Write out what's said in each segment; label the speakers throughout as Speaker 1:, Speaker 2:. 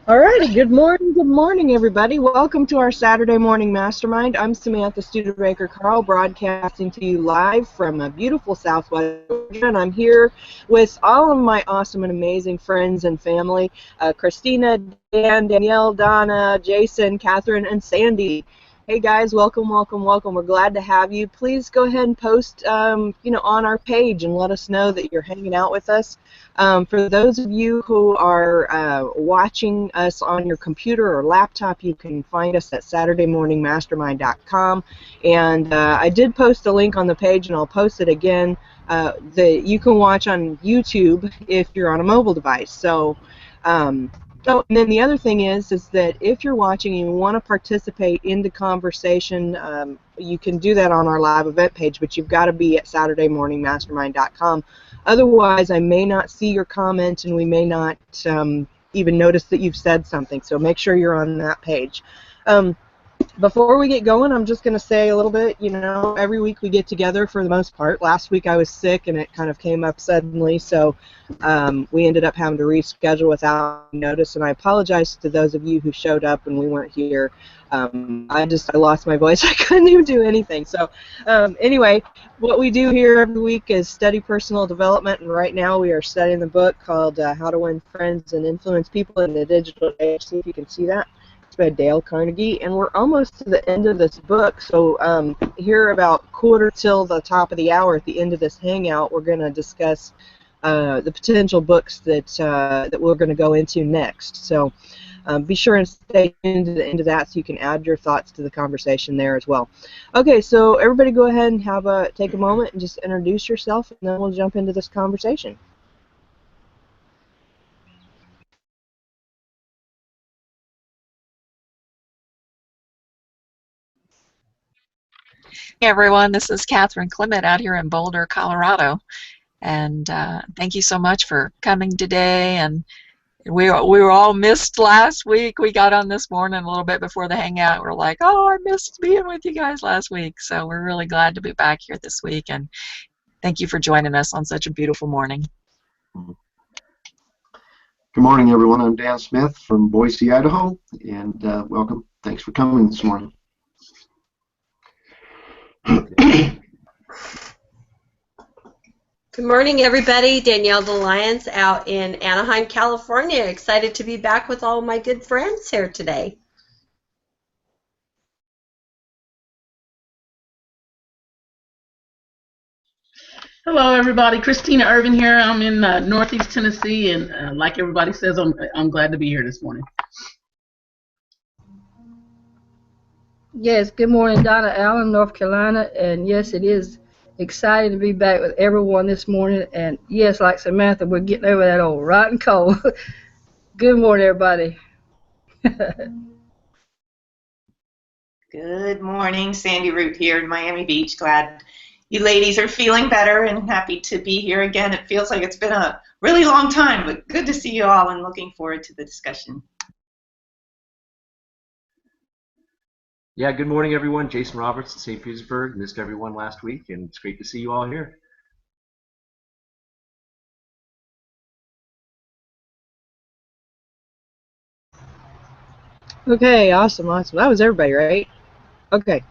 Speaker 1: Alrighty, good morning, everybody. Welcome to our Saturday Morning Mastermind. I'm Samantha Studebaker Carl, broadcasting to you live from a beautiful Southwest Georgia, and I'm here with all of my awesome and amazing friends and family, Christina, Dan, Danielle, Donna, Jason, Catherine, and Sandy. Hey guys, welcome, welcome, welcome. We're glad to have you. Please go ahead and post, on our page and let us know that you're hanging out with us. For those of you who are watching us on your computer or laptop, you can find us at SaturdayMorningMastermind.com. And I did post a link on the page, and I'll post it again, that you can watch on YouTube if you're on a mobile device. So. Oh, and then the other thing is that if you're watching and you want to participate in the conversation, you can do that on our live event page, but you've got to be at SaturdayMorningMastermind.com. Otherwise, I may not see your comment, and we may not even notice that you've said something. So make sure you're on that page. Before we get going, I'm just going to say a little bit, every week we get together for the most part. Last week I was sick and it kind of came up suddenly, so we ended up having to reschedule without notice, and I apologize to those of you who showed up and we weren't here. I lost my voice. I couldn't even do anything. So anyway, what we do here every week is study personal development, and right now we are studying the book called How to Win Friends and Influence People in the Digital Age. See if you can see that. By Dale Carnegie, and we're almost to the end of this book, so here about quarter till the top of the hour at the end of this hangout, we're going to discuss the potential books that we're going to go into next. So be sure and stay tuned to the end of that so you can add your thoughts to the conversation there as well. Okay, so everybody go ahead and take a moment and just introduce yourself, and then we'll jump into this conversation.
Speaker 2: Hey everyone, this is Catherine Clement out here in Boulder, Colorado, and thank you so much for coming today. And we were all missed last week. We got on this morning a little bit before the hangout. We're like, oh, I missed being with you guys last week. So we're really glad to be back here this week, and thank you for joining us on such a beautiful morning.
Speaker 3: Good morning, everyone. I'm Dan Smith from Boise, Idaho, and welcome. Thanks for coming this morning.
Speaker 4: Good morning, everybody. Danielle the Lions out in Anaheim, California. Excited to be back with all my good friends here today.
Speaker 5: Hello, everybody. Christina Irvin here. I'm in Northeast Tennessee, and like everybody says, I'm glad to be here this morning.
Speaker 6: Yes, good morning, Donna Allen, North Carolina, and yes, it is exciting to be back with everyone this morning, and yes, like Samantha, we're getting over that old rotten cold. Good morning, everybody.
Speaker 7: Good morning, Sandy Root here in Miami Beach. Glad you ladies are feeling better and happy to be here again. It feels like it's been a really long time, but good to see you all and looking forward to the discussion.
Speaker 8: Yeah, good morning, everyone. Jason Roberts in St. Petersburg. Missed everyone last week, and it's great to see you all here.
Speaker 1: Okay, awesome. That was everybody, right? Okay.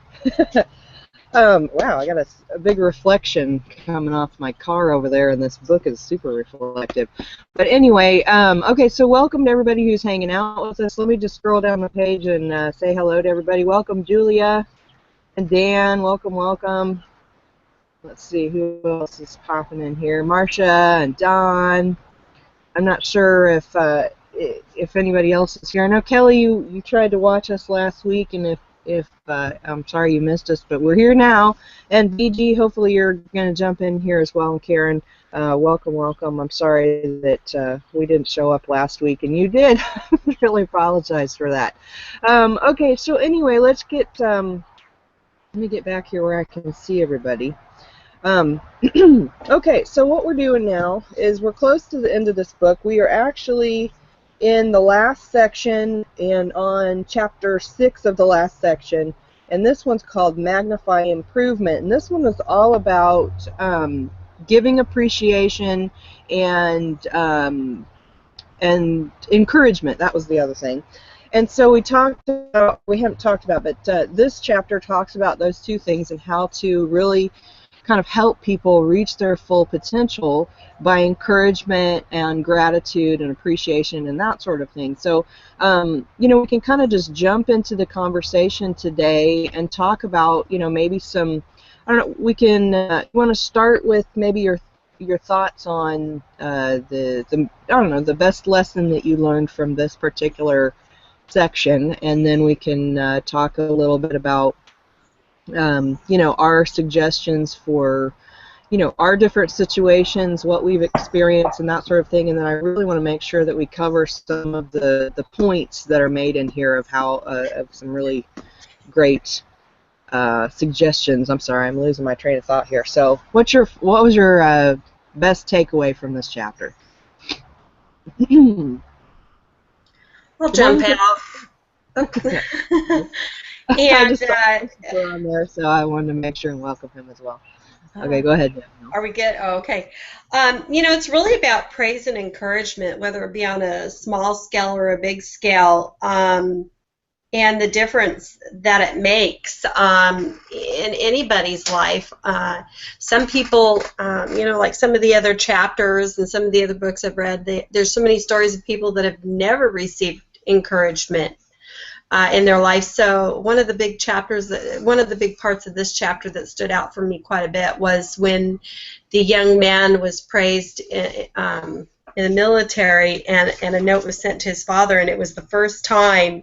Speaker 1: Wow, I got a big reflection coming off my car over there, and this book is super reflective. But anyway, okay, so welcome to everybody who's hanging out with us. Let me just scroll down the page and say hello to everybody. Welcome, Julia and Dan. Welcome, welcome. Let's see, who else is popping in here? Marcia and Don. I'm not sure if anybody else is here. I know, Kelly, you tried to watch us last week, and if I'm sorry you missed us, but we're here now. And DG, hopefully you're going to jump in here as well. And Karen, welcome, welcome. I'm sorry that we didn't show up last week, and you did. Really apologize for that. Okay, so anyway, let's get, let me get back here where I can see everybody. Okay, so what we're doing now is we're close to the end of this book. We are actually in the last section and on chapter 6 of the last section, and this one's called Magnify Improvement. And this one is all about giving appreciation and encouragement. That was the other thing. And so we haven't talked about, but this chapter talks about those two things and how to really kind of help people reach their full potential by encouragement and gratitude and appreciation and that sort of thing. So, we can kind of just jump into the conversation today and talk about, maybe some, I don't know, we can, you want to start with maybe your thoughts on the best lesson that you learned from this particular section, and then we can talk a little bit about our suggestions for our different situations, what we've experienced, and that sort of thing. And then I really want to make sure that we cover some of the points that are made in here of how of some really great suggestions. I'm sorry, I'm losing my train of thought here. So what was your best takeaway from this chapter?
Speaker 4: We'll jump out.
Speaker 1: Okay.
Speaker 4: And
Speaker 1: I just saw Christopher on there, so I wanted to make sure and welcome him as well. Okay, go ahead.
Speaker 4: Are we good? Oh, okay. It's really about praise and encouragement, whether it be on a small scale or a big scale, and the difference that it makes in anybody's life. Some people, like some of the other chapters and some of the other books I've read, there's so many stories of people that have never received encouragement in their life. So one of the big parts of this chapter that stood out for me quite a bit was when the young man was praised in the military, and a note was sent to his father, and it was the first time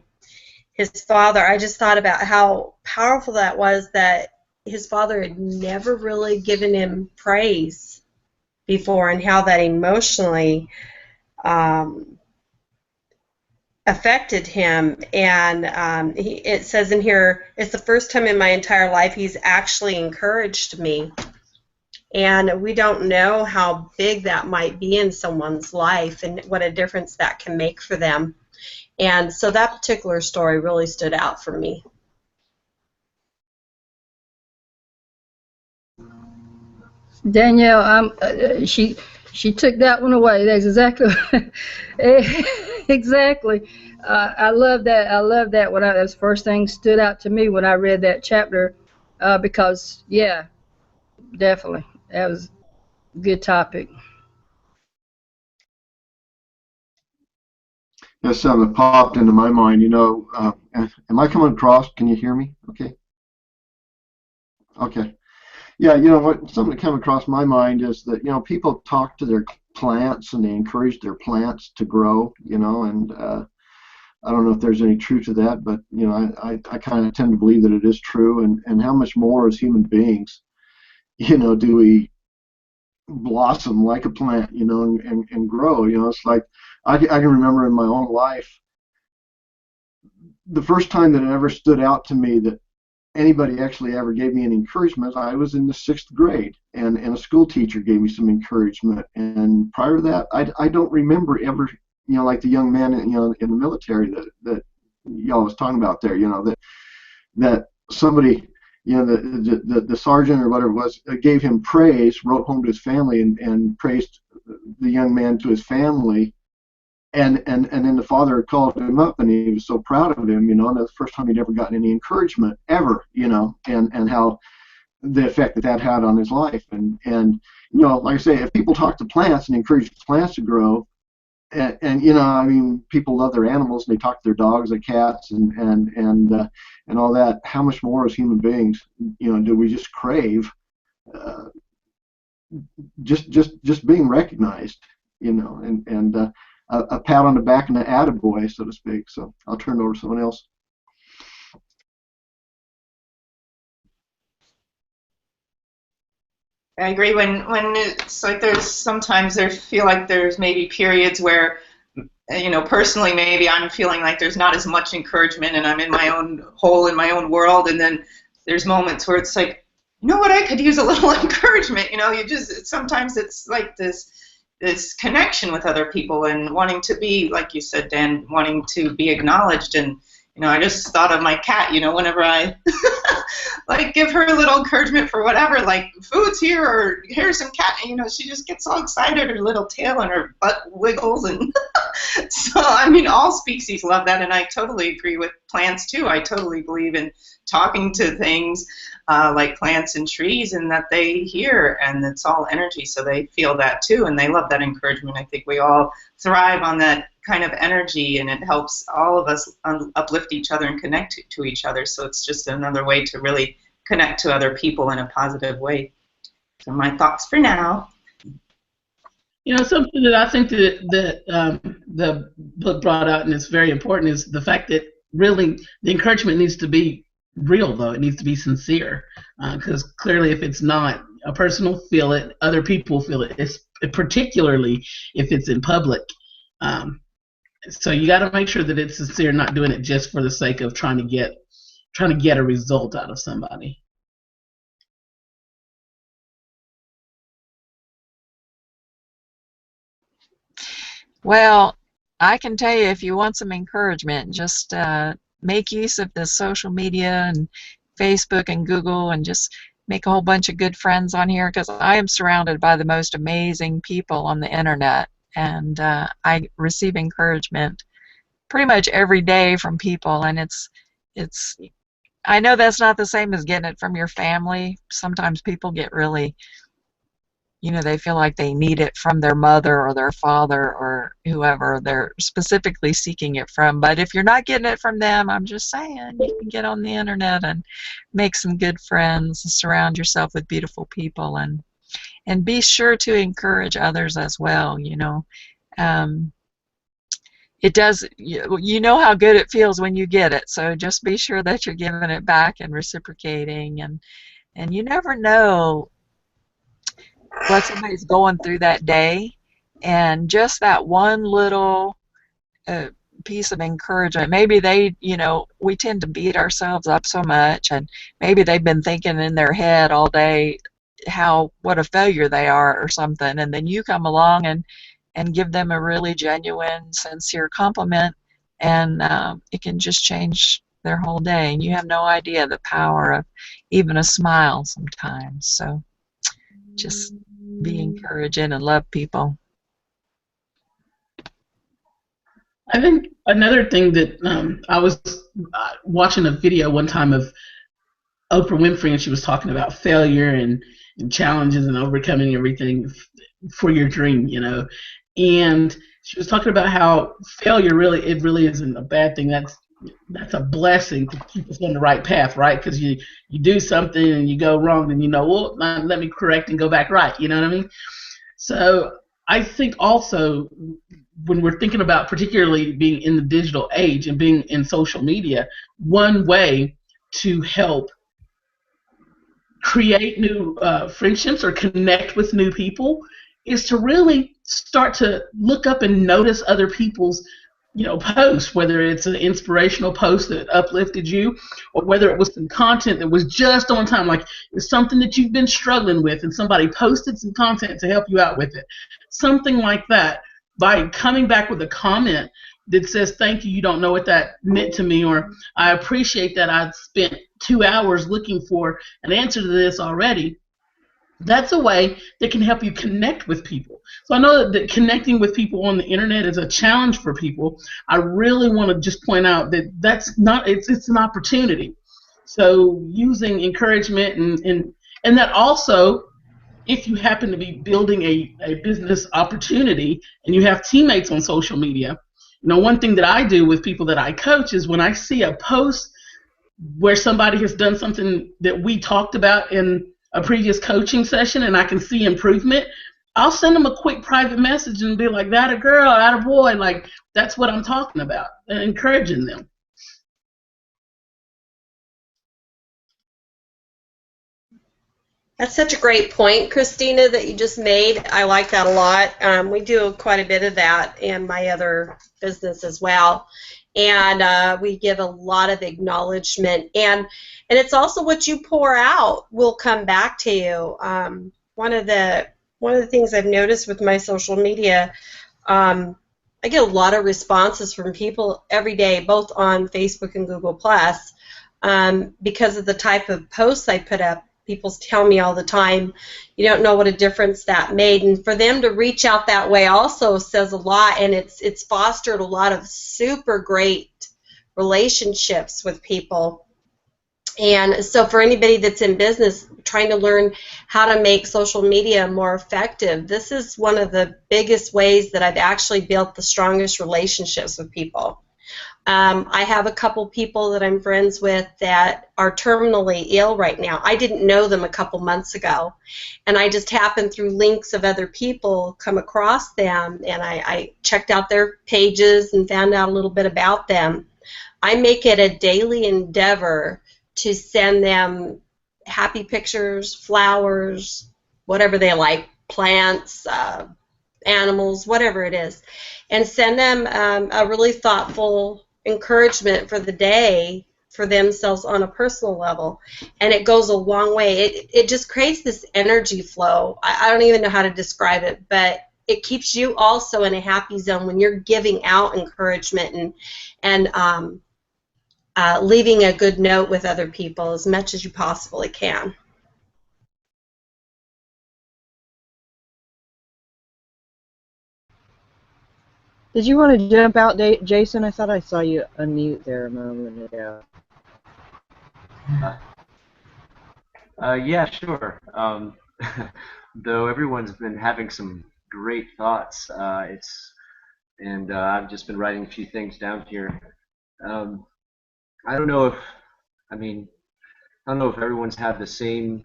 Speaker 4: his father, I just thought about how powerful that was, that his father had never really given him praise before, and how that emotionally affected him. And it says in here, it's the first time in my entire life he's actually encouraged me. And we don't know how big that might be in someone's life and what a difference that can make for them. And so that particular story really stood out for me.
Speaker 6: Danielle, she took that one away. That's exactly exactly. I love that. I love that. That's the first thing stood out to me when I read that chapter, because yeah, definitely that was a good topic.
Speaker 3: Yes, something that popped into my mind. Am I coming across? Can you hear me? Okay. Okay. Yeah, something that came across my mind is that, people talk to their plants and they encourage their plants to grow, and I don't know if there's any truth to that, but, I kind of tend to believe that it is true. And how much more as human beings, do we blossom like a plant, and grow? It's like I can remember in my own life, the first time that it ever stood out to me that anybody actually ever gave me any encouragement, I was in the 6th grade, and a school teacher gave me some encouragement. And prior to that, I don't remember ever, like the young man, in the military that y'all was talking about there, that somebody, the sergeant or whatever it was, gave him praise, wrote home to his family and praised the young man to his family. And then the father called him up, and he was so proud of him, and that's the first time he'd ever gotten any encouragement ever, and how the effect that had on his life. And like I say, if people talk to plants and encourage plants to grow, and people love their animals and they talk to their dogs, their cats, and all that. How much more as human beings, do we just crave just being recognized, and a pat on the back and an attaboy, so to speak. So I'll turn it over to someone else.
Speaker 7: I agree. When it's like sometimes feel like there's maybe periods where, personally maybe I'm feeling like there's not as much encouragement and I'm in my own hole in my own world, and then there's moments where it's like, I could use a little encouragement. Sometimes it's like this connection with other people and wanting to be, like you said, Dan, wanting to be acknowledged and I just thought of my cat, whenever I like give her a little encouragement for whatever, like food's here or here's some cat, she just gets all excited, her little tail and her butt wiggles. And so, all species love that. And I totally agree with plants too. I totally believe in talking to things like plants and trees, and that they hear, and it's all energy, so they feel that too, and they love that encouragement. I think we all thrive on that kind of energy, and it helps all of us uplift each other and connect to each other. So it's just another way to really connect to other people in a positive way. So my thoughts for now.
Speaker 5: Something that I think that the book brought out, and it's very important, is the fact that really the encouragement needs to be real, though. It needs to be sincere, because clearly if it's not, a person will feel it, other people feel it, particularly if it's in public. So you got to make sure that it's sincere, not doing it just for the sake of trying to get a result out of somebody.
Speaker 2: Well, I can tell you, if you want some encouragement, just make use of the social media and Facebook and Google, and just make a whole bunch of good friends on here, because I am surrounded by the most amazing people on the internet, and I receive encouragement pretty much every day from people, and it's I know that's not the same as getting it from your family. Sometimes people get really, they feel like they need it from their mother or their father or whoever they're specifically seeking it from. But if you're not getting it from them, I'm just saying, you can get on the internet and make some good friends, surround yourself with beautiful people, and be sure to encourage others as well. It does, you know how good it feels when you get it, so just be sure that you're giving it back and reciprocating, and you never know what somebody's going through that day, and just that one little piece of encouragement. Maybe they, we tend to beat ourselves up so much, and maybe they've been thinking in their head all day what a failure they are or something, and then you come along and give them a really genuine, sincere compliment, and it can just change their whole day, and you have no idea the power of even a smile sometimes. So just be encouraging and love people.
Speaker 5: I think another thing that I was watching a video one time of Oprah Winfrey, and she was talking about failure and challenges and overcoming everything for your dream, and she was talking about how failure really isn't a bad thing. That's a blessing to keep us on the right path, right? Because you do something and you go wrong, and well, let me correct and go back right. You know what I mean? So I think also when we're thinking about particularly being in the digital age and being in social media, one way to help create new friendships or connect with new people is to really start to look up and notice other people's posts, whether it's an inspirational post that uplifted you, or whether it was some content that was just on time, like it's something that you've been struggling with and somebody posted some content to help you out with it. Something like that. By coming back with a comment that says, thank you, you don't know what that meant to me, or I appreciate that I spent 2 hours looking for an answer to this already. That's a way that can help you connect with people. So I know that connecting with people on the internet is a challenge for people. I really want to just point out that that's not, it's an opportunity. So using encouragement and that also, if you happen to be building a business opportunity and you have teammates on social media, one thing that I do with people that I coach is when I see a post where somebody has done something that we talked about in a previous coaching session and I can see improvement, I'll send them a quick private message and be like, that a girl, that a boy, like that's what I'm talking about, and encouraging them.
Speaker 4: That's such a great point, Christina, that you just made. I like that a lot. We do quite a bit of that in my other business as well. And we give a lot of acknowledgement. And it's also what you pour out will come back to you. One of the things I've noticed with my social media, I get a lot of responses from people every day, both on Facebook and Google Plus, because of the type of posts I put up. People tell me all the time, you don't know what a difference that made. And for them to reach out that way also says a lot, and it's fostered a lot of super great relationships with people. And so for anybody that's in business trying to learn how to make social media more effective, this is one of the biggest ways that I've actually built the strongest relationships with people. I have a couple people that I'm friends with that are terminally ill right now. I didn't know them a couple months ago, and I just happened through links of other people come across them, and I checked out their pages and found out a little bit about them. I make it a daily endeavor to send them happy pictures, flowers, whatever they like, plants, animals, whatever it is, and send them a really thoughtful encouragement for the day for themselves on a personal level. And it goes a long way. It just creates this energy flow. I don't even know how to describe it, but it keeps you also in a happy zone when you're giving out encouragement and leaving a good note with other people as much as you possibly can.
Speaker 1: Did you want to jump out, Jason? I thought I saw you unmute there a moment ago.
Speaker 8: Yeah, sure. Though everyone's been having some great thoughts, I've just been writing a few things down here. I don't know if, I mean, I don't know if everyone's had the same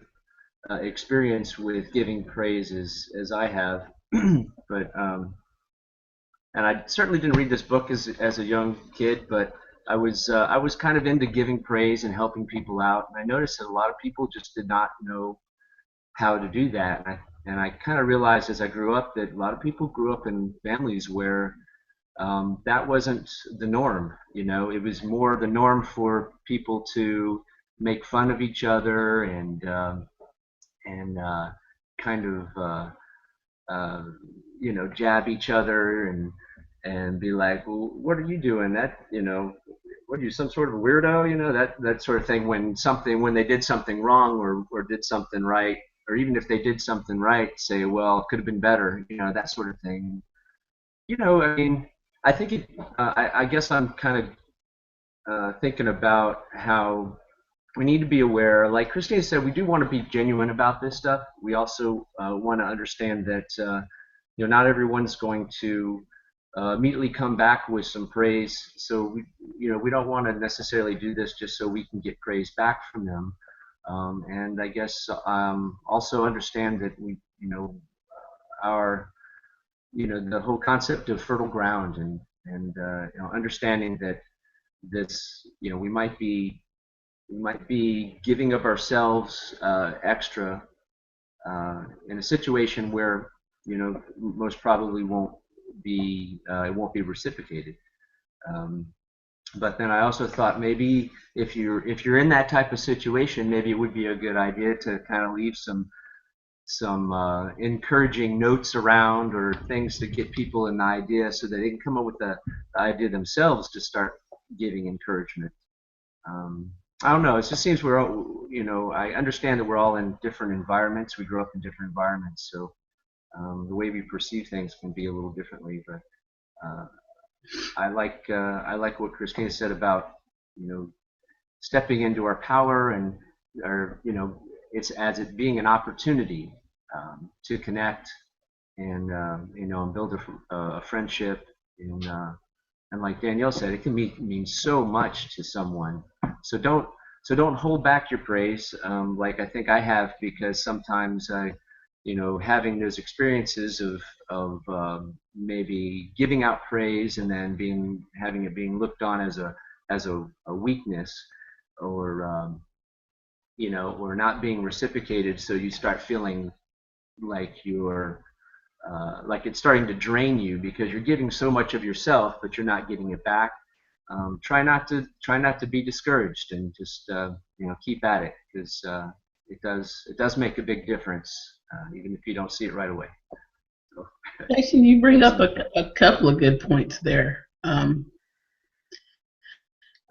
Speaker 8: experience with giving praise as I have, but and I certainly didn't read this book as a young kid, but I was kind of into giving praise and helping people out, and I noticed that a lot of people just did not know how to do that. And I kind of realized as I grew up that a lot of people grew up in families where that wasn't the norm. You know, it was more the norm for people to make fun of each other and kind of jab each other and be like, well, what are you doing? What are you, some sort of weirdo? That sort of thing. When they did something wrong or did something right, or even if they did something right, say, well, it could have been better. That sort of thing. I mean, I think I guess I'm kind of thinking about how we need to be aware. Like Christine said, we do want to be genuine about this stuff. We also want to understand that not everyone's going to immediately come back with some praise. So we don't want to necessarily do this just so we can get praise back from them. And I guess also understand that the whole concept of fertile ground and understanding that this we might be giving of ourselves extra in a situation where most probably won't be reciprocated. But then I also thought maybe if you're in that type of situation, maybe it would be a good idea to kind of leave some encouraging notes around or things to get people an idea so that they can come up with the idea themselves to start giving encouragement. I don't know. It just seems we're all, I understand that we're all in different environments. We grow up in different environments, so the way we perceive things can be a little differently. But I like what Christina said about stepping into our power and it's as it being an opportunity to connect and and build a friendship and like Danielle said, it can mean so much to someone. So don't hold back your praise, like I think I have, because sometimes having those experiences of maybe giving out praise and then having it being looked on as a weakness or or not being reciprocated, so you start feeling like like it's starting to drain you because you're giving so much of yourself, but you're not getting it back. Try not to be discouraged and just keep at it, because it does make a big difference, even if you don't see it right away. So.
Speaker 5: Jason, you bring up a couple of good points there. I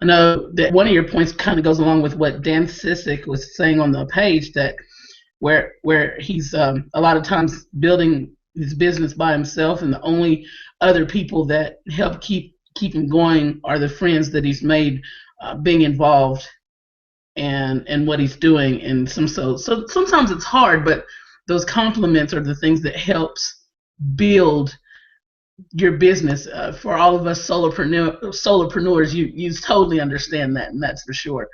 Speaker 5: know that one of your points kind of goes along with what Dan Sissick was saying on the page, that where he's a lot of times building his business by himself, and the only other people that help keep him going are the friends that he's made being involved and what he's doing. And so sometimes it's hard, but those compliments are the things that helps build your business. For all of us solopreneurs, you totally understand that, and that's for sure.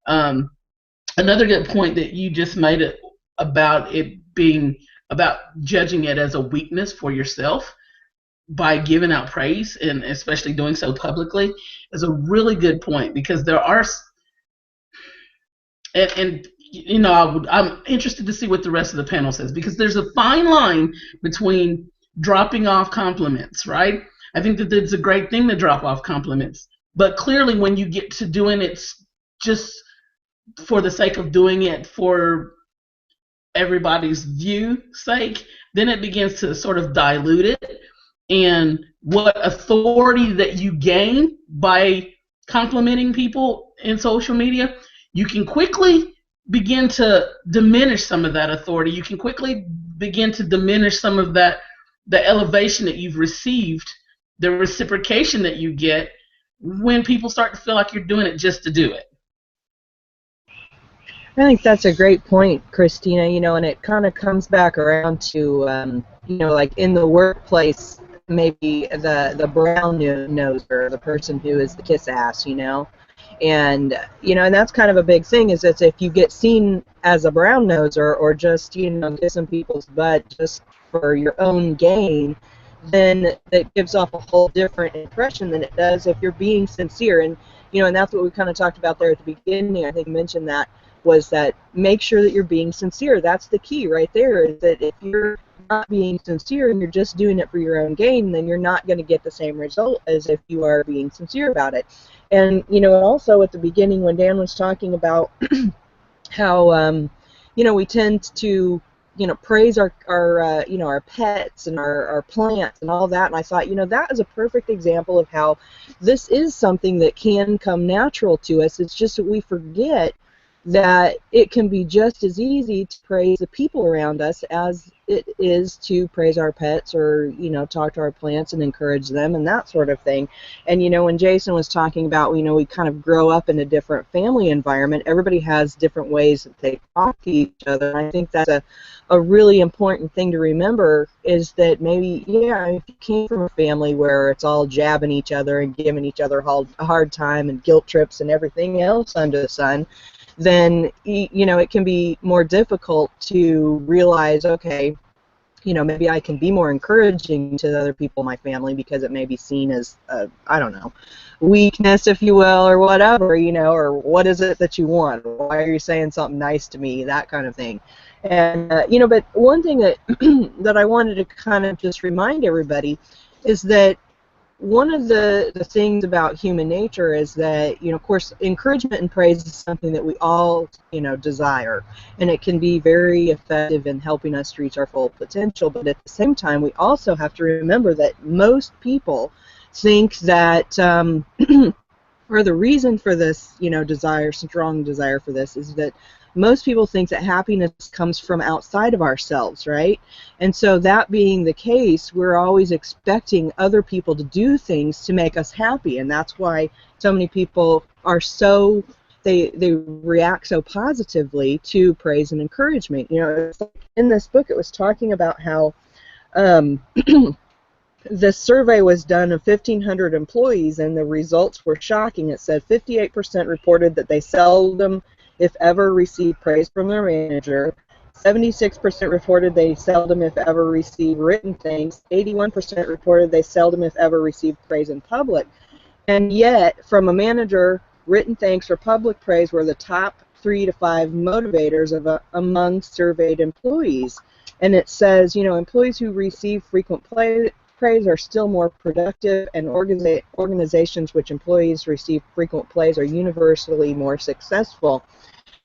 Speaker 5: Another good point that you just made about it being about judging it as a weakness for yourself by giving out praise, and especially doing so publicly, is a really good point, because there are, and you know, I'm interested to see what the rest of the panel says, because there's a fine line between dropping off compliments, right? I think that it's a great thing to drop off compliments, but clearly when you get to doing it just for the sake of doing it for everybody's view sake, then it begins to sort of dilute it. And what authority that you gain by complimenting people in social media, you can quickly begin to diminish some of that authority. You can quickly begin to diminish some of that, the elevation that you've received, the reciprocation that you get when people start to feel like you're doing it just to do it.
Speaker 1: I think that's a great point, Christina, you know, and it kind of comes back around to, you know, like in the workplace, maybe the brown noser, the person who is the kiss ass, you know, and, you know, and that's kind of a big thing, is that if you get seen as a brown noser or just, you know, kissing people's butt just for your own gain, then it gives off a whole different impression than it does if you're being sincere. And, you know, and that's what we kind of talked about there at the beginning. I think I mentioned that, was that make sure that you're being sincere. That's the key right there, is that if you're not being sincere and you're just doing it for your own gain, then you're not going to get the same result as if you are being sincere about it. And, you know, and also at the beginning when Dan was talking about how, you know, we tend to, you know, praise our you know, our pets and our plants and all that, and I thought, you know, that is a perfect example of how this is something that can come natural to us. It's just that we forget that it can be just as easy to praise the people around us as it is to praise our pets, or, you know, talk to our plants and encourage them and that sort of thing. And, you know, when Jason was talking about, you know, we kind of grow up in a different family environment, everybody has different ways that they talk to each other, and I think that's a really important thing to remember, is that maybe, yeah, if you came from a family where it's all jabbing each other and giving each other a hard time and guilt trips and everything else under the sun, then, you know, it can be more difficult to realize, okay, you know, maybe I can be more encouraging to other people in my family, because it may be seen as, I don't know, weakness, if you will, or whatever, you know, or what is it that you want? Why are you saying something nice to me? That kind of thing. And, you know, but one thing that, that I wanted to kind of just remind everybody is that one of the things about human nature is that, you know, of course, encouragement and praise is something that we all, you know, desire, and it can be very effective in helping us reach our full potential. But at the same time, we also have to remember that most people think that, or the reason for this, you know, strong desire for this, is that most people think that happiness comes from outside of ourselves, right? And so that being the case, we're always expecting other people to do things to make us happy, and that's why so many people are so, they react so positively to praise and encouragement. You know, it's like in this book, it was talking about how the survey was done of 1,500 employees, and the results were shocking. It said 58% reported that they seldom, if ever, received praise from their manager. 76% reported they seldom, if ever, received written thanks. 81% reported they seldom, if ever, received praise in public. And yet, from a manager, written thanks or public praise were the top 3 to 5 motivators among surveyed employees. And it says, you know, employees who receive frequent praise are still more productive, and organizations which employees receive frequent praise are universally more successful.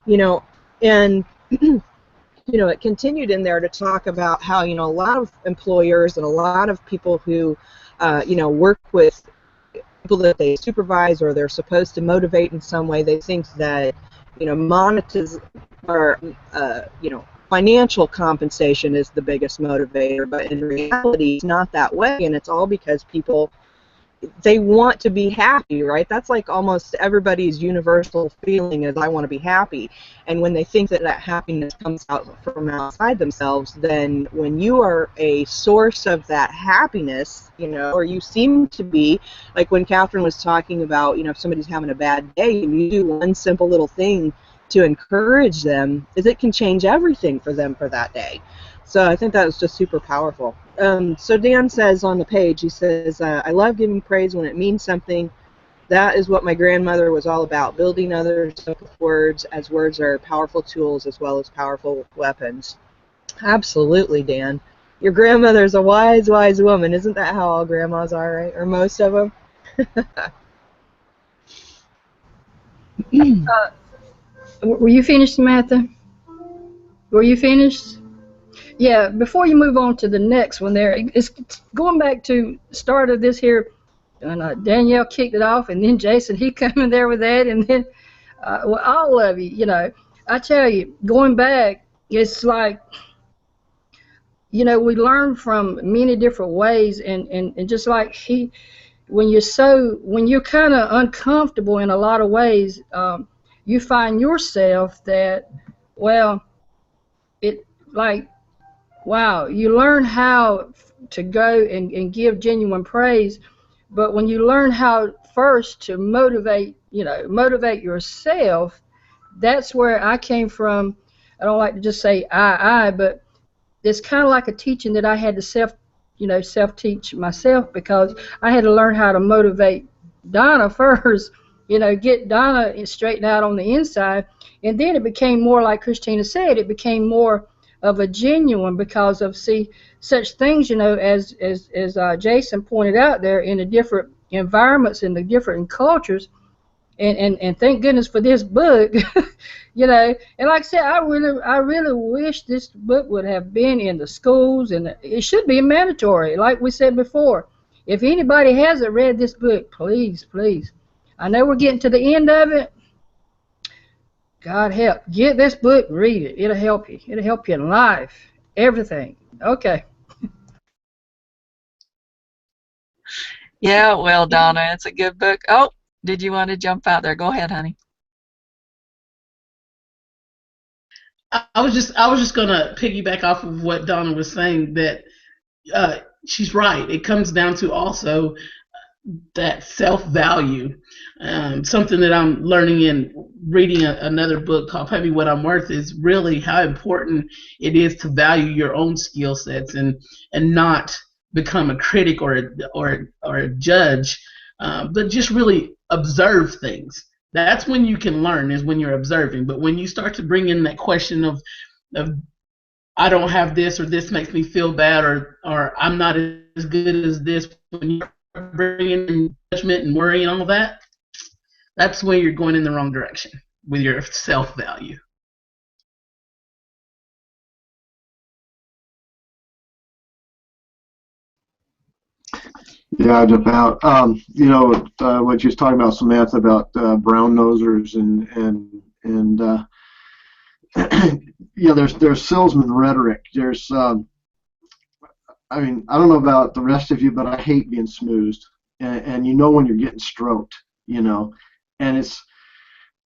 Speaker 1: You know, and it continued in there to talk about how, a lot of employers and a lot of people who, work with people that they supervise or they're supposed to motivate in some way, they think that, monetize or, financial compensation is the biggest motivator, but in reality, it's not that way, and it's all because people, they want to be happy, right? That's like almost everybody's universal feeling is I want to be happy. And when they think that that happiness comes out from outside themselves, then when you are a source of that happiness, or you seem to be, like when Catherine was talking about, if somebody's having a bad day and you do one simple little thing to encourage them, is it can change everything for them for that day. So I think that was just super powerful. So Dan says on the page, he says, I love giving praise when it means something. That is what my grandmother was all about, building others up with words, as words are powerful tools as well as powerful weapons. Absolutely, Dan. Your grandmother's a wise, wise woman. Isn't that how all grandmas are, right? Or most of them?
Speaker 6: Were you finished, Samantha? Were you finished? Yeah, before you move on to the next one there, it's going back to the start of this here, and Danielle kicked it off, and then Jason, he come in there with that, and then well, all of you, I tell you, going back, it's like, we learn from many different ways, and just like when you're kind of uncomfortable in a lot of ways, you find yourself that, well, it like, wow, you learn how to go and give genuine praise, but when you learn how first to motivate yourself, that's where I came from. I don't like to just say but it's kind of like a teaching that I had to self-teach myself, because I had to learn how to motivate Donna first, get Donna straightened out on the inside, and then it became more like Christina said, it became more of a genuine, because of such things, as Jason pointed out there, in the different environments and the different cultures, and thank goodness for this book. And like I said, I really wish this book would have been in the schools, and it should be mandatory, like we said before. If anybody hasn't read this book, please, I know we're getting to the end of it. God help. Get this book, read it. It'll help you. It'll help you in life. Everything. Okay.
Speaker 2: Yeah, well, Donna, it's a good book. Oh, did you want to jump out there? Go ahead, honey.
Speaker 5: I was just gonna piggyback off of what Donna was saying, that she's right. It comes down to also that self-value. Something that I'm learning in reading another book called Pay Me What I'm Worth is really how important it is to value your own skill sets and not become a critic or a judge, but just really observe things. That's when you can learn, is when you're observing. But when you start to bring in that question of I don't have this, or this makes me feel bad, or I'm not as good as this, when you're bringing in judgment and worry and all that, that's when you're going in the wrong direction with your self-value.
Speaker 3: Yeah, about what you was talking about, Samantha, about brown nosers and there's salesman rhetoric. There's I don't know about the rest of you, but I hate being smoozed, and when you're getting stroked, and it's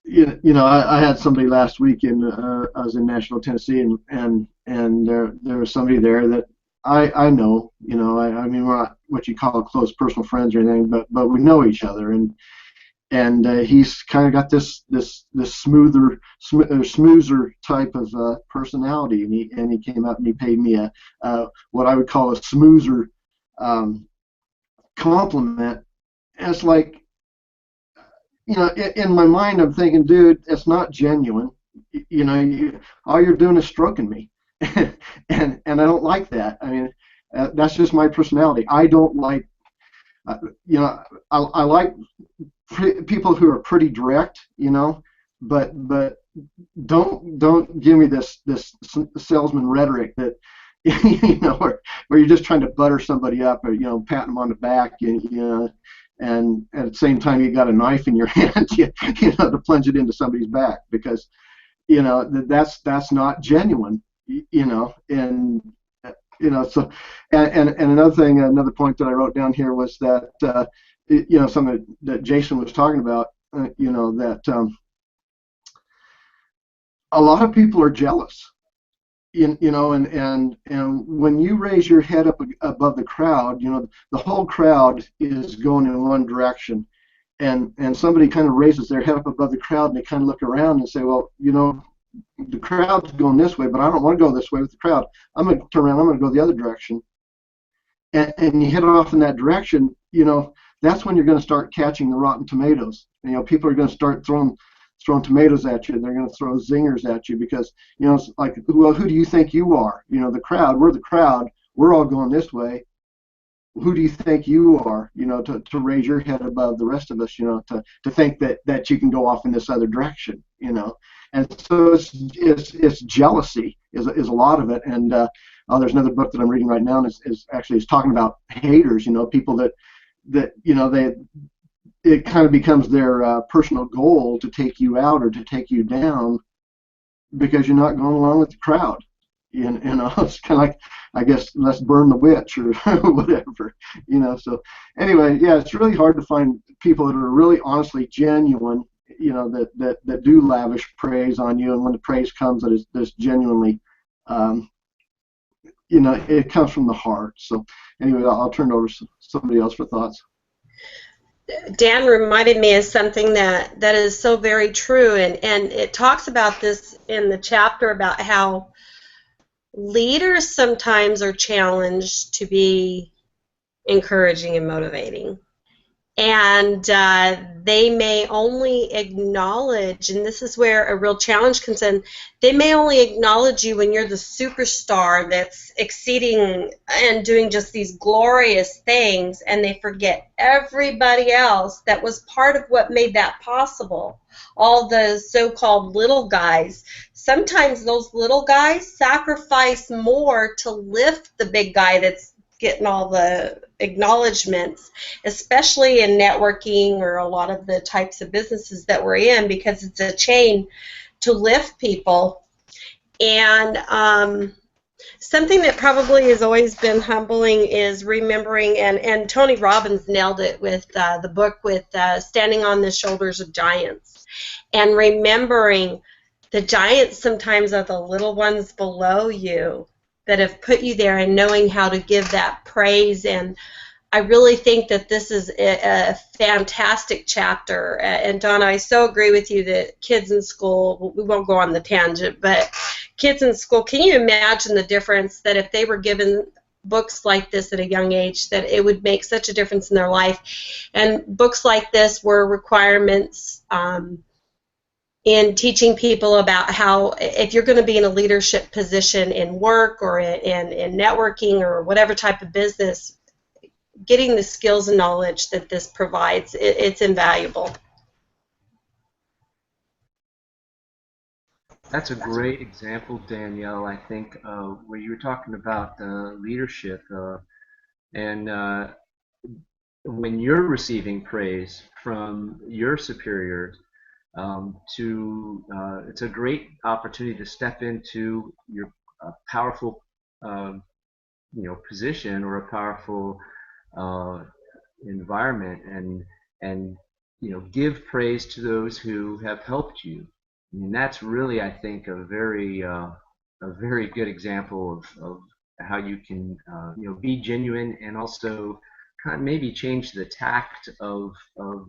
Speaker 3: I had somebody last week I was in Nashville, Tennessee, and there was somebody there that I know, we're not what you call close personal friends or anything, but we know each other, and he's kind of got this smoozer type of personality, and he came up and he paid me a what I would call a smoozer compliment. And it's like, in my mind I'm thinking, dude, it's not genuine. All you're doing is stroking me. and I don't like that. That's just my personality. I don't like, I like people who are pretty direct, but don't give me this salesman rhetoric that where you're just trying to butter somebody up or pat them on the back and at the same time you got a knife in your hand to plunge it into somebody's back, because that's not genuine, and so and another point that I wrote down here was that something that Jason was talking about, that a lot of people are jealous, and when you raise your head up above the crowd, the whole crowd is going in one direction, and somebody kind of raises their head up above the crowd and they kind of look around and say, well, the crowd's going this way, but I don't want to go this way with the crowd. I'm going to turn around, I'm going to go the other direction. And you head off in that direction, that's when you're going to start catching the rotten tomatoes. People are going to start throwing tomatoes at you. They're going to throw zingers at you because, it's like, well, who do you think you are? The crowd, we're the crowd. We're all going this way. Who do you think you are, to raise your head above the rest of us, to think that you can go off in this other direction, And so it's jealousy is a lot of it. And there's another book that I'm reading right now, and is talking about haters, people that it kind of becomes their personal goal to take you out or to take you down because you're not going along with the crowd. It's kind of like, I guess, let's burn the witch or whatever, So anyway, yeah, it's really hard to find people that are really honestly genuine, that do lavish praise on you, and when the praise comes, that is genuinely, it comes from the heart. So anyway, I'll turn it over to somebody else for thoughts.
Speaker 4: Dan reminded me of something that is so very true, and it talks about this in the chapter about how leaders sometimes are challenged to be encouraging and motivating. And they may only acknowledge, and this is where a real challenge comes in, they may only acknowledge you when you're the superstar that's exceeding and doing just these glorious things, and they forget everybody else that was part of what made that possible. All the so-called little guys. Sometimes those little guys sacrifice more to lift the big guy that's getting all the acknowledgments, especially in networking or a lot of the types of businesses that we're in, because it's a chain to lift people. And something that probably has always been humbling is remembering, and Tony Robbins nailed it with the book with Standing on the Shoulders of Giants, and remembering the giants sometimes are the little ones below you that have put you there, and knowing how to give that praise. And I really think that this is a fantastic chapter. And Donna, I so agree with you that kids in school, we won't go on the tangent, but kids in school, can you imagine the difference that if they were given books like this at a young age, that it would make such a difference in their life? And books like this were requirements in teaching people about how, if you're going to be in a leadership position in work or in networking or whatever type of business, getting the skills and knowledge that this provides, it's invaluable.
Speaker 8: That's a great example, Danielle, I think, where you were talking about leadership, and when you're receiving praise from your superiors, it's a great opportunity to step into your powerful position or a powerful environment, and give praise to those who have helped you. I mean, that's really, I think, a very good example of how you can be genuine, and also kind of maybe change the tact of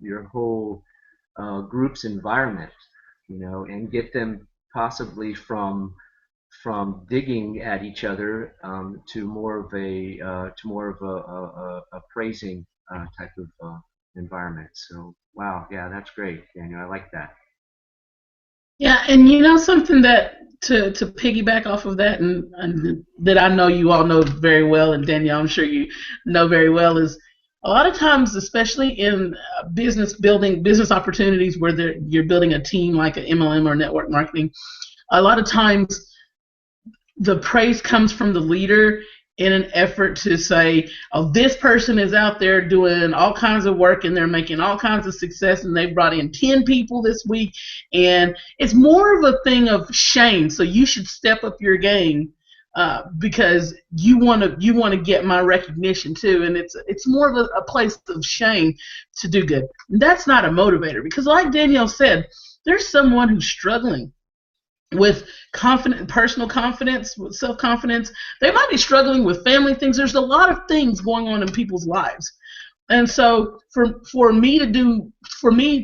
Speaker 8: your whole group's environment, and get them possibly from digging at each other to more of a praising type of environment. So wow, yeah, that's great, Daniel. I like that.
Speaker 5: Yeah, and something that to piggyback off of that, and that I know you all know very well, and Danielle, I'm sure you know very well, is A lot of times, especially in business opportunities where you're building a team like an MLM or network marketing, a lot of times the praise comes from the leader in an effort to say, oh, this person is out there doing all kinds of work and they're making all kinds of success and they've brought in 10 people this week. And it's more of a thing of shame. So you should step up your game because you want to get my recognition too. And it's more of a place of shame to do good. And that's not a motivator, because like Danielle said, there's someone who's struggling with personal confidence, with self-confidence. They might be struggling with family things. There's a lot of things going on in people's lives. And so for me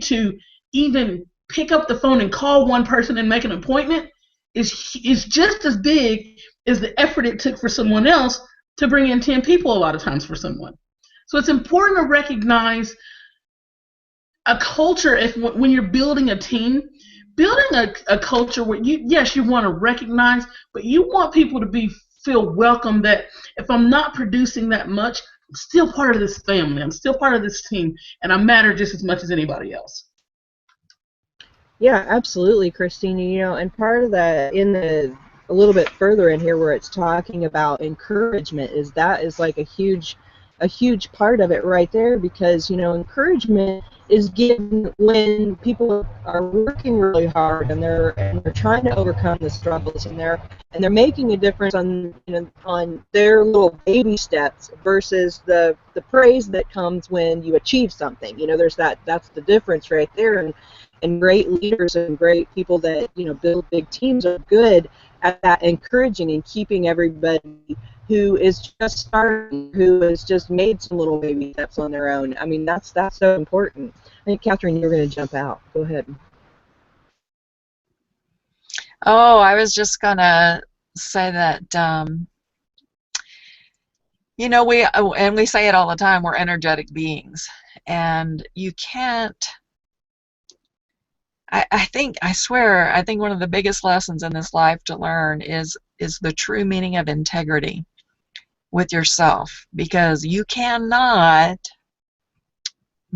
Speaker 5: to even pick up the phone and call one person and make an appointment is just as big as the effort it took for someone else to bring in 10 people a lot of times for someone. So it's important to recognize a culture. When you're building a team, building a culture where you want to recognize, but you want people to feel welcome, that if I'm not producing that much, I'm still part of this family, I'm still part of this team, and I matter just as much as anybody else.
Speaker 1: Yeah, absolutely, Christine. And part of that, a little bit further in here where it's talking about encouragement, is like a huge part of it right there, because encouragement is given when people are working really hard and they're trying to overcome the struggles, and they're making a difference on their little baby steps, versus the praise that comes when you achieve something. That's the difference right there. And great leaders and great people that build big teams are good at that, encouraging and keeping everybody who is just starting, who has just made some little baby steps on their own. I mean, that's so important. I think, Catherine, you're going to jump out. Go ahead.
Speaker 2: Oh, I was just going to say that, we say it all the time, we're energetic beings. And you can't, I think one of the biggest lessons in this life to learn is the true meaning of integrity with yourself, because you cannot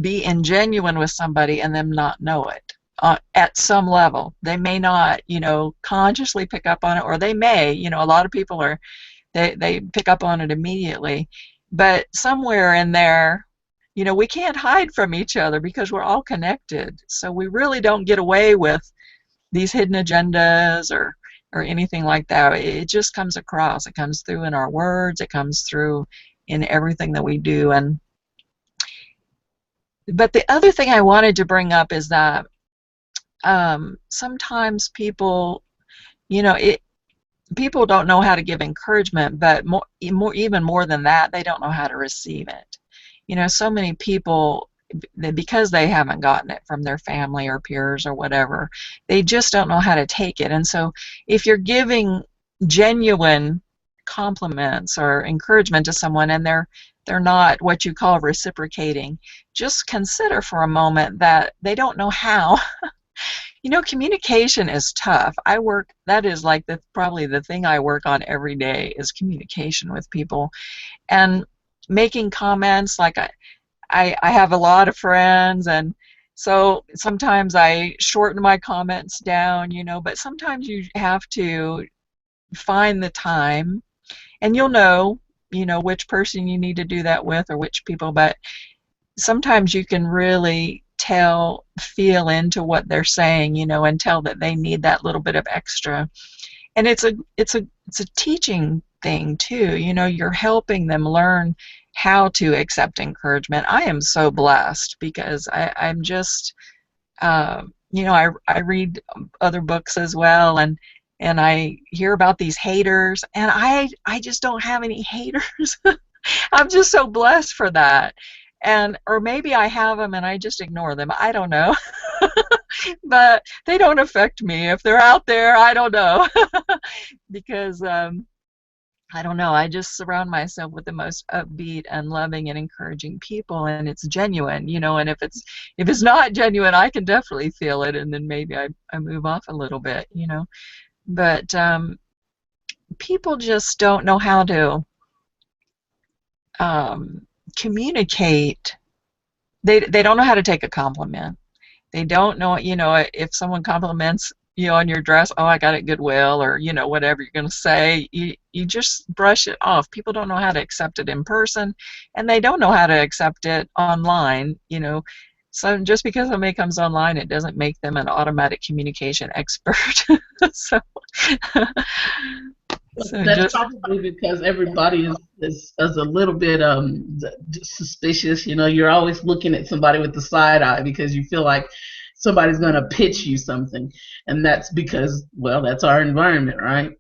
Speaker 2: be ingenuine with somebody and them not know it at some level. They may not, consciously pick up on it, or they may, a lot of people they pick up on it immediately, but somewhere in there, we can't hide from each other because we're all connected. So we really don't get away with these hidden agendas or anything like that. It just comes across. It comes through in our words. It comes through in everything that we do. But the other thing I wanted to bring up is that sometimes people, people don't know how to give encouragement, but even more than that, they don't know how to receive it. So many people, because they haven't gotten it from their family or peers or whatever, they just don't know how to take it. And so if you're giving genuine compliments or encouragement to someone and they're not what you call reciprocating, just consider for a moment that they don't know how. Communication is tough. That is like probably the thing I work on every day, is communication with people. And making comments, like I have a lot of friends, and so sometimes I shorten my comments down, but sometimes you have to find the time, and you'll know which person you need to do that with, or which people, but sometimes you can really feel into what they're saying, and tell that they need that little bit of extra. And it's a teaching thing too. You're helping them learn how to accept encouragement. I am so blessed because I'm just, I read other books as well, and I hear about these haters, and I just don't have any haters. I'm just so blessed for that. Or maybe I have them and I just ignore them. I don't know. But they don't affect me. If they're out there, I don't know. Because I don't know, I just surround myself with the most upbeat and loving and encouraging people, and it's genuine, and if it's not genuine, I can definitely feel it, and then maybe I move off a little bit, But people just don't know how to communicate. They don't know how to take a compliment. They don't know, if someone compliments you on your dress, oh, I got it at Goodwill, or, whatever you're going to say, you just brush it off. People don't know how to accept it in person, and they don't know how to accept it online, So just because somebody comes online, it doesn't make them an automatic communication expert. so, so
Speaker 5: That's
Speaker 2: just,
Speaker 5: probably because everybody is a little bit suspicious. You're always looking at somebody with the side eye because you feel like somebody's going to pitch you something, and that's because, well, that's our environment, right?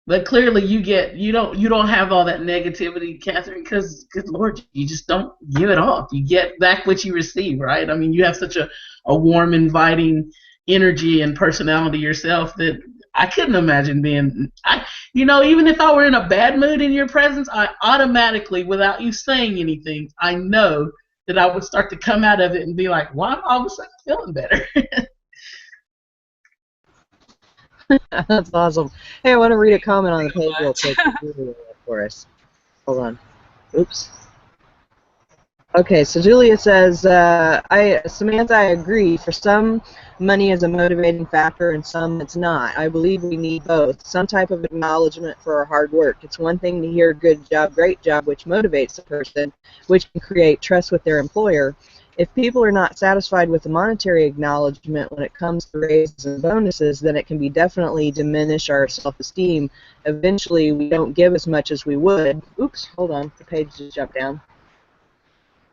Speaker 5: But clearly, you don't have all that negativity, Catherine, because good Lord, you just don't give it off. You get back what you receive, right? I mean, you have such a warm, inviting energy and personality yourself that I couldn't imagine being. Even if I were in a bad mood in your presence, I automatically, without you saying anything, I know that I would start to come out of it and be like, "Why am I all of a sudden feeling better?"
Speaker 1: That's awesome. Hey, I want to read a comment on the page real quick for us. Hold on. Oops. Okay, so Julia says, Samantha, I agree. For some, money is a motivating factor, and some it's not. I believe we need both. Some type of acknowledgement for our hard work. It's one thing to hear good job, great job, which motivates a person, which can create trust with their employer. If people are not satisfied with the monetary acknowledgement when it comes to raises and bonuses, then it can definitely diminish our self-esteem. Eventually, we don't give as much as we would. Oops, hold on, the page just jumped down.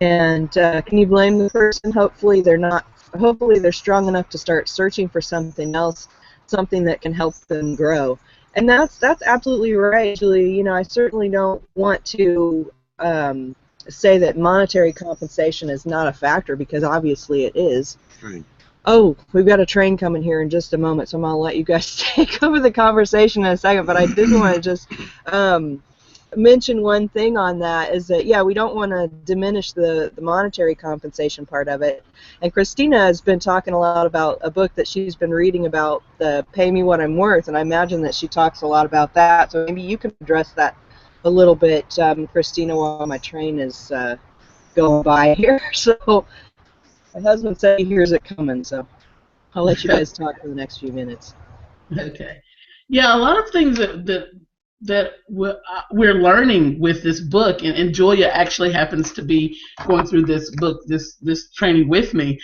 Speaker 1: And can you blame the person? Hopefully they're strong enough to start searching for something else, something that can help them grow. And that's absolutely right, Julie. I certainly don't want to say that monetary compensation is not a factor, because obviously it is.
Speaker 9: Right.
Speaker 1: Oh, we've got a train coming here in just a moment, so I'm going to let you guys take over the conversation in a second, but I did want to just mention one thing on that, is that, yeah, we don't want to diminish the monetary compensation part of it. And Christina has been talking a lot about a book that she's been reading about, the Pay Me What I'm Worth, and I imagine that she talks a lot about that, so maybe you can address that a little bit, Christina, while my train is going by here. So my husband said he hears it coming, so I'll let you guys talk for the next few minutes.
Speaker 5: Okay. Yeah, a lot of things that we're learning with this book, and Julia actually happens to be going through this book, this training with me,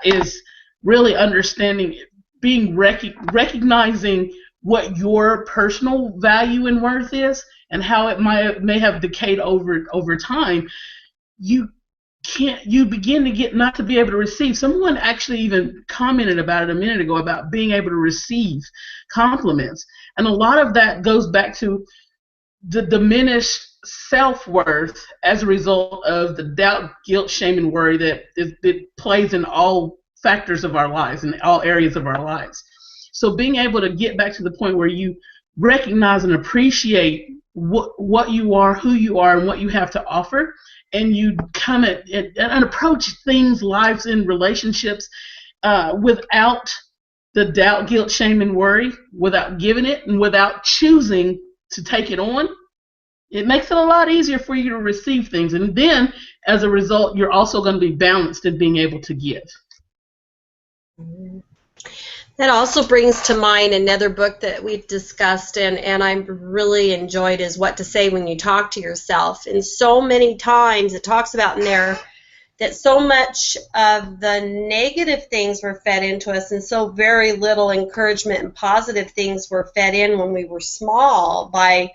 Speaker 5: is really understanding, recognizing what your personal value and worth is, and how it may have decayed over time. You begin to get not to be able to receive. Someone actually even commented about it a minute ago, about being able to receive compliments, and a lot of that goes back to the diminished self-worth as a result of the doubt, guilt, shame, and worry that it plays in all factors of our lives, in all areas of our lives. So being able to get back to the point where you recognize and appreciate what you are, who you are, and what you have to offer, and you come at and approach things, lives, and relationships without the doubt, guilt, shame, and worry, without giving it, and without choosing to take it on, it makes it a lot easier for you to receive things. And then, as a result, you're also going to be balanced in being able to give.
Speaker 4: That also brings to mind another book that we've discussed and I really enjoyed, is What to Say When You Talk to Yourself. And so many times it talks about in there that so much of the negative things were fed into us, and so very little encouragement and positive things were fed in when we were small by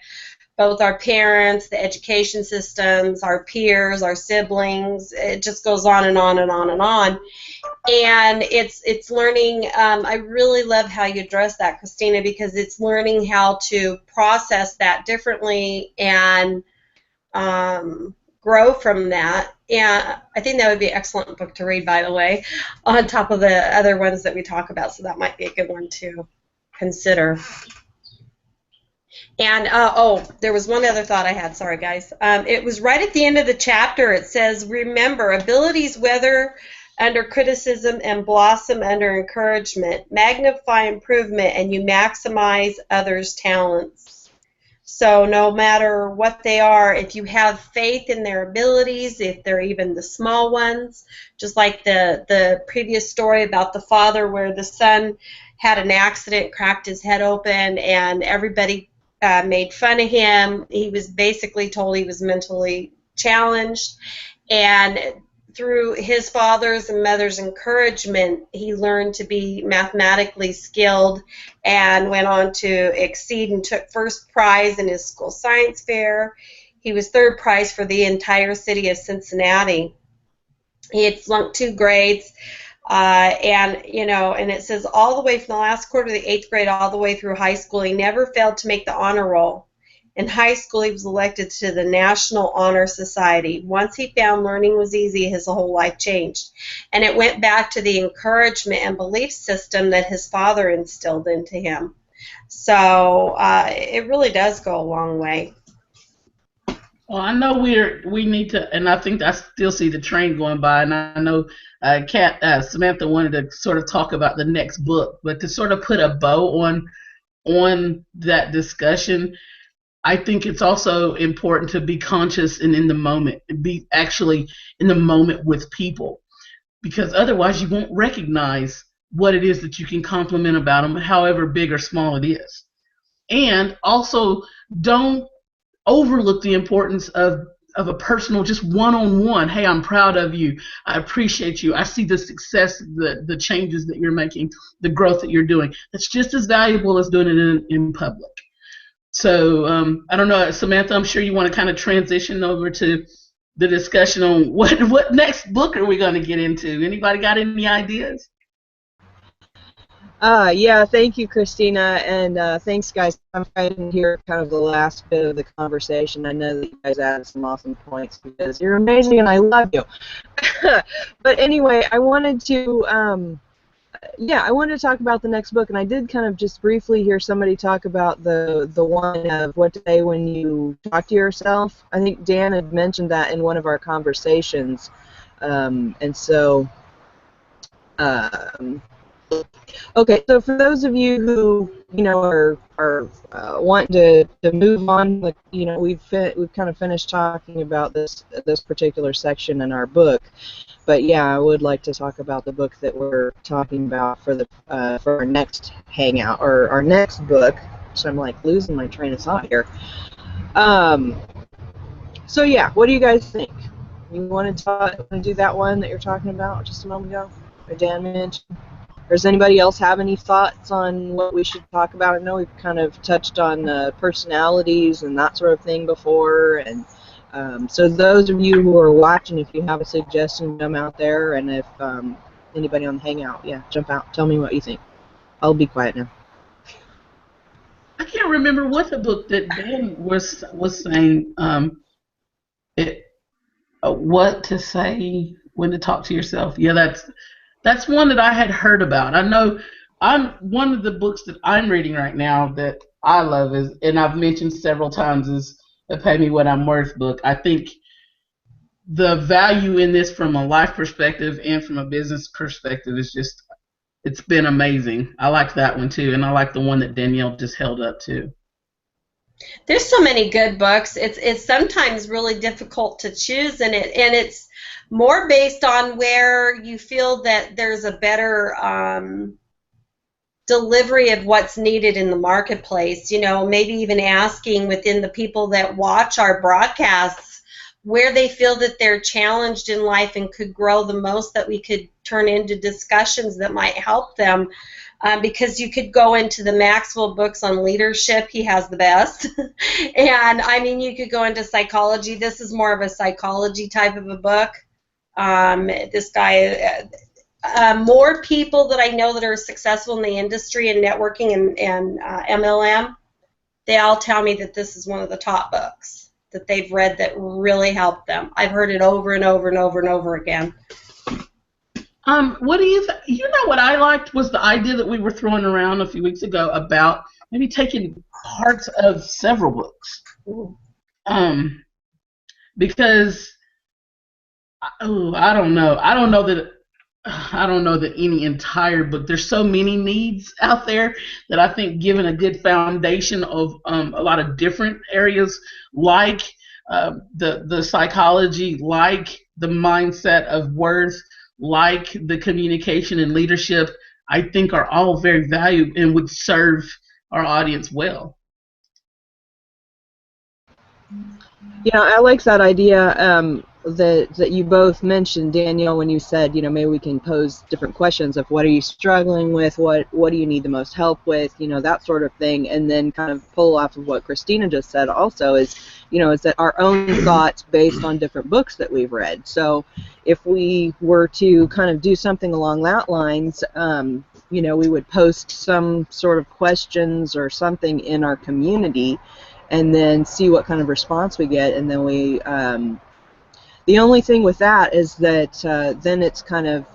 Speaker 4: both our parents, the education systems, our peers, our siblings. It just goes on and on and on and on. And it's learning, I really love how you address that, Christina, because it's learning how to process that differently and grow from that. And I think that would be an excellent book to read, by the way, on top of the other ones that we talk about, so that might be a good one to consider. And, there was one other thought I had. Sorry, guys. It was right at the end of the chapter. It says, remember, abilities whether under criticism and blossom under encouragement, magnify improvement, and you maximize others' talents. So no matter what they are, if you have faith in their abilities, if they're even the small ones, just like the previous story about the father where the son had an accident, cracked his head open, and everybody made fun of him. He was basically told he was mentally challenged, and through his father's and mother's encouragement, he learned to be mathematically skilled and went on to exceed and took first prize in his school science fair. He was third prize for the entire city of Cincinnati. He had flunked 2 grades, and it says all the way from the last quarter of the 8th grade all the way through high school, he never failed to make the honor roll. In high school, he was elected to the National Honor Society. Once he found learning was easy, his whole life changed. And it went back to the encouragement and belief system that his father instilled into him. So it really does go a long way.
Speaker 5: Well, I know we need to, and I think I still see the train going by, and I know Samantha wanted to sort of talk about the next book, but to sort of put a bow on that discussion, I think it's also important to be conscious and in the moment, be actually in the moment with people, because otherwise you won't recognize what it is that you can compliment about them, however big or small it is. And also don't overlook the importance of a personal, just one-on-one, hey, I'm proud of you, I appreciate you, I see the success, the changes that you're making, the growth that you're doing. That's just as valuable as doing it in public. So I don't know, Samantha, I'm sure you want to kind of transition over to the discussion on what next book are we going to get into. Anybody got any ideas?
Speaker 1: Yeah, thank you, Christina, and thanks, guys. I'm trying to hear kind of the last bit of the conversation. I know that you guys added some awesome points because you're amazing and I love you. But anyway, I wanted to talk about the next book, and I did kind of just briefly hear somebody talk about the one of what to say when you talk to yourself. I think Dan had mentioned that in one of our conversations, and so. Okay, so for those of you who are wanting to move on, like we've kind of finished talking about this particular section in our book, but yeah, I would like to talk about the book that we're talking about for our next hangout or our next book. So I'm like losing my train of thought here. So yeah, what do you guys think? You want to do that one that you're talking about just a moment ago, or Dan mentioned? Or does anybody else have any thoughts on what we should talk about? I know we've kind of touched on personalities and that sort of thing before, and so those of you who are watching, if you have a suggestion, come out there, and if anybody on the Hangout, yeah, jump out, tell me what you think. I'll be quiet now.
Speaker 5: I can't remember what the book that Dan was saying. What to say when to talk to yourself. Yeah, that's one that I had heard about. I know one of the books that I'm reading right now that I love is, and I've mentioned several times, is the Pay Me What I'm Worth book. I think the value in this from a life perspective and from a business perspective is just, it's been amazing. I like that one too, and I like the one that Danielle just held up too.
Speaker 4: There's so many good books. It's sometimes really difficult to choose, and it's more based on where you feel that there's a better delivery of what's needed in the marketplace. Maybe even asking within the people that watch our broadcasts where they feel that they're challenged in life and could grow the most, that we could turn into discussions that might help them. Because you could go into the Maxwell books on leadership. He has the best. And, I mean, you could go into psychology. This is more of a psychology type of a book. This guy, more people that I know that are successful in the industry and networking and MLM, they all tell me that this is one of the top books that they've read that really helped them. I've heard it over and over and over and over again.
Speaker 5: What do you think? What I liked was the idea that we were throwing around a few weeks ago about maybe taking parts of several books. Because I don't know that I don't know that any entire book. There's so many needs out there that I think given a good foundation of a lot of different areas, like the psychology, like the mindset of worth, like the communication and leadership, I think are all very valuable and would serve our audience well.
Speaker 1: Yeah, I like that idea that you both mentioned, Danielle, when you said, maybe we can pose different questions of what are you struggling with, what do you need the most help with, that sort of thing, and then kind of pull off of what Christina just said also is that our own thoughts based on different books that we've read. So if we were to kind of do something along that lines, we would post some sort of questions or something in our community and then see what kind of response we get, and then the only thing with that is that then it's kind of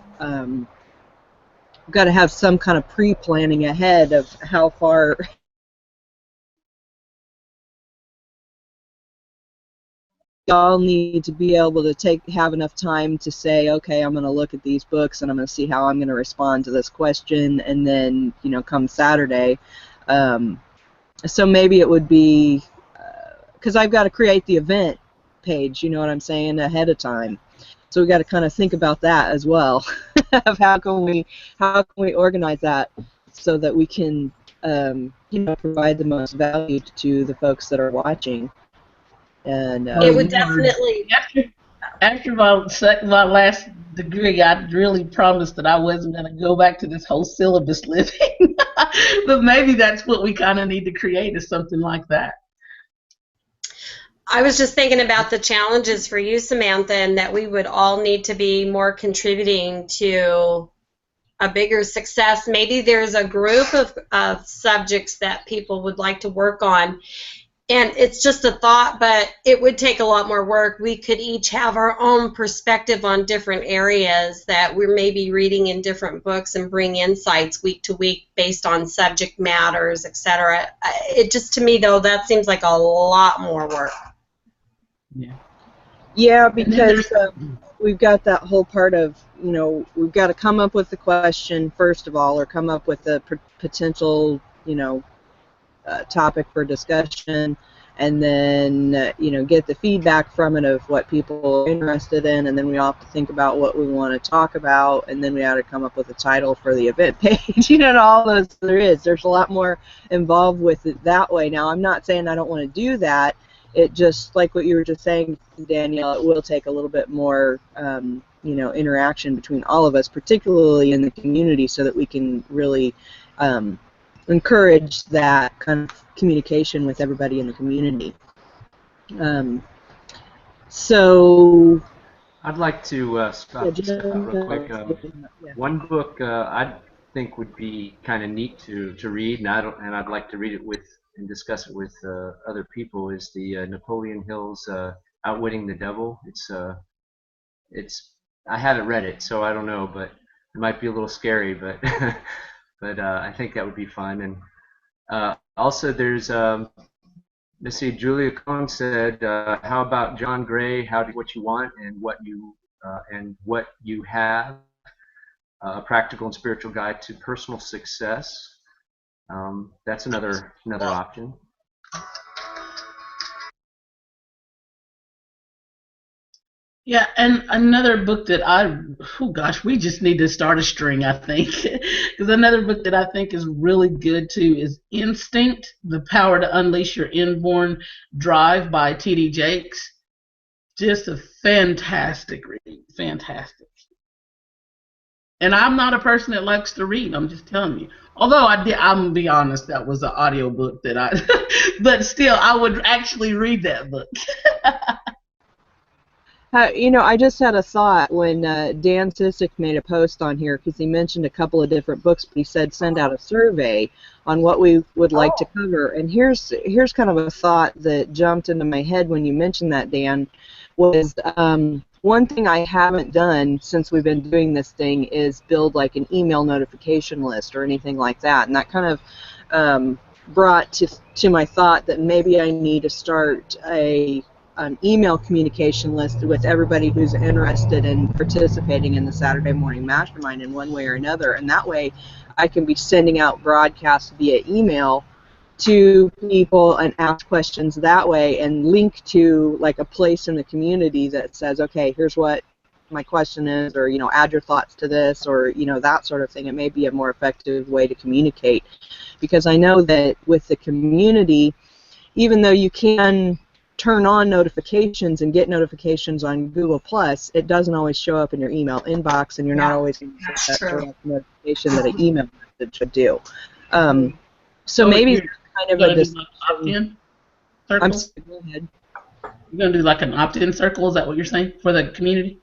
Speaker 1: got to have some kind of pre-planning ahead of how far y'all need to be able to have enough time to say, okay, I'm going to look at these books and I'm going to see how I'm going to respond to this question, and then come Saturday. So maybe it would be, because I've got to create the event page, you know what I'm saying, ahead of time. So we got to kind of think about that as well, of how can we organize that so that we can, provide the most value to the folks that are watching. And
Speaker 4: it would definitely.
Speaker 5: After my last degree, I really promised that I wasn't going to go back to this whole syllabus living. But maybe that's what we kind of need to create, is something like that.
Speaker 4: I was just thinking about the challenges for you, Samantha, and that we would all need to be more contributing to a bigger success. Maybe there's a group of subjects that people would like to work on. And it's just a thought, but it would take a lot more work. We could each have our own perspective on different areas that we're maybe reading in different books and bring insights week to week based on subject matters, etc. It just, to me, though, that seems like a lot more work.
Speaker 1: Yeah, because we've got that whole part of, we've got to come up with the question first of all, or come up with a potential, topic for discussion, and then get the feedback from it of what people are interested in, and then we all have to think about what we want to talk about, and then we have to come up with a title for the event page. All those there's a lot more involved with it that way. Now, I'm not saying I don't want to do that. It just, like what you were just saying, Danielle, it will take a little bit more interaction between all of us, particularly in the community, so that we can really encourage that kind of communication with everybody in the community. So
Speaker 8: I'd like to stop real quick. One book I think would be kind of neat to read, and I'd like to read it with and discuss it with other people, is the Napoleon Hill's Outwitting the Devil. It's I haven't read it, so I don't know, but it might be a little scary, but but I think that would be fun. And also there's let's see, Julia Cohn said, how about John Gray, what you want and what you have, a practical and spiritual guide to personal success. That's another option.
Speaker 5: Yeah, and another book that we just need to start a string, I think. Because another book that I think is really good too is Instinct, The Power to Unleash Your Inborn Drive by T.D. Jakes. Just a fantastic read, fantastic. And I'm not a person that likes to read, I'm just telling you. Although I'm going to be honest, that was an audio book but still, I would actually read that book.
Speaker 1: I just had a thought when Dan Sissick made a post on here, because he mentioned a couple of different books, but he said send out a survey on what we would like to cover. And here's kind of a thought that jumped into my head when you mentioned that, Dan, was one thing I haven't done since we've been doing this thing is build like an email notification list or anything like that. And that kind of brought to my thought that maybe I need to start a an email communication list with everybody who's interested in participating in the Saturday Morning Mastermind in one way or another, and that way I can be sending out broadcasts via email to people and ask questions that way, and link to like a place in the community that says, okay, here's what my question is, or add your thoughts to this, or that sort of thing. It may be a more effective way to communicate, because I know that with the community, even though you can turn on notifications and get notifications on Google+, it doesn't always show up in your email inbox, and you're not always going to get that direct notification that an email message should do. So maybe kind of a
Speaker 5: opt-in
Speaker 1: I'm
Speaker 5: circle.
Speaker 1: sorry, go ahead.
Speaker 5: You're going to do like an opt-in circle? Is that what you're saying for the community?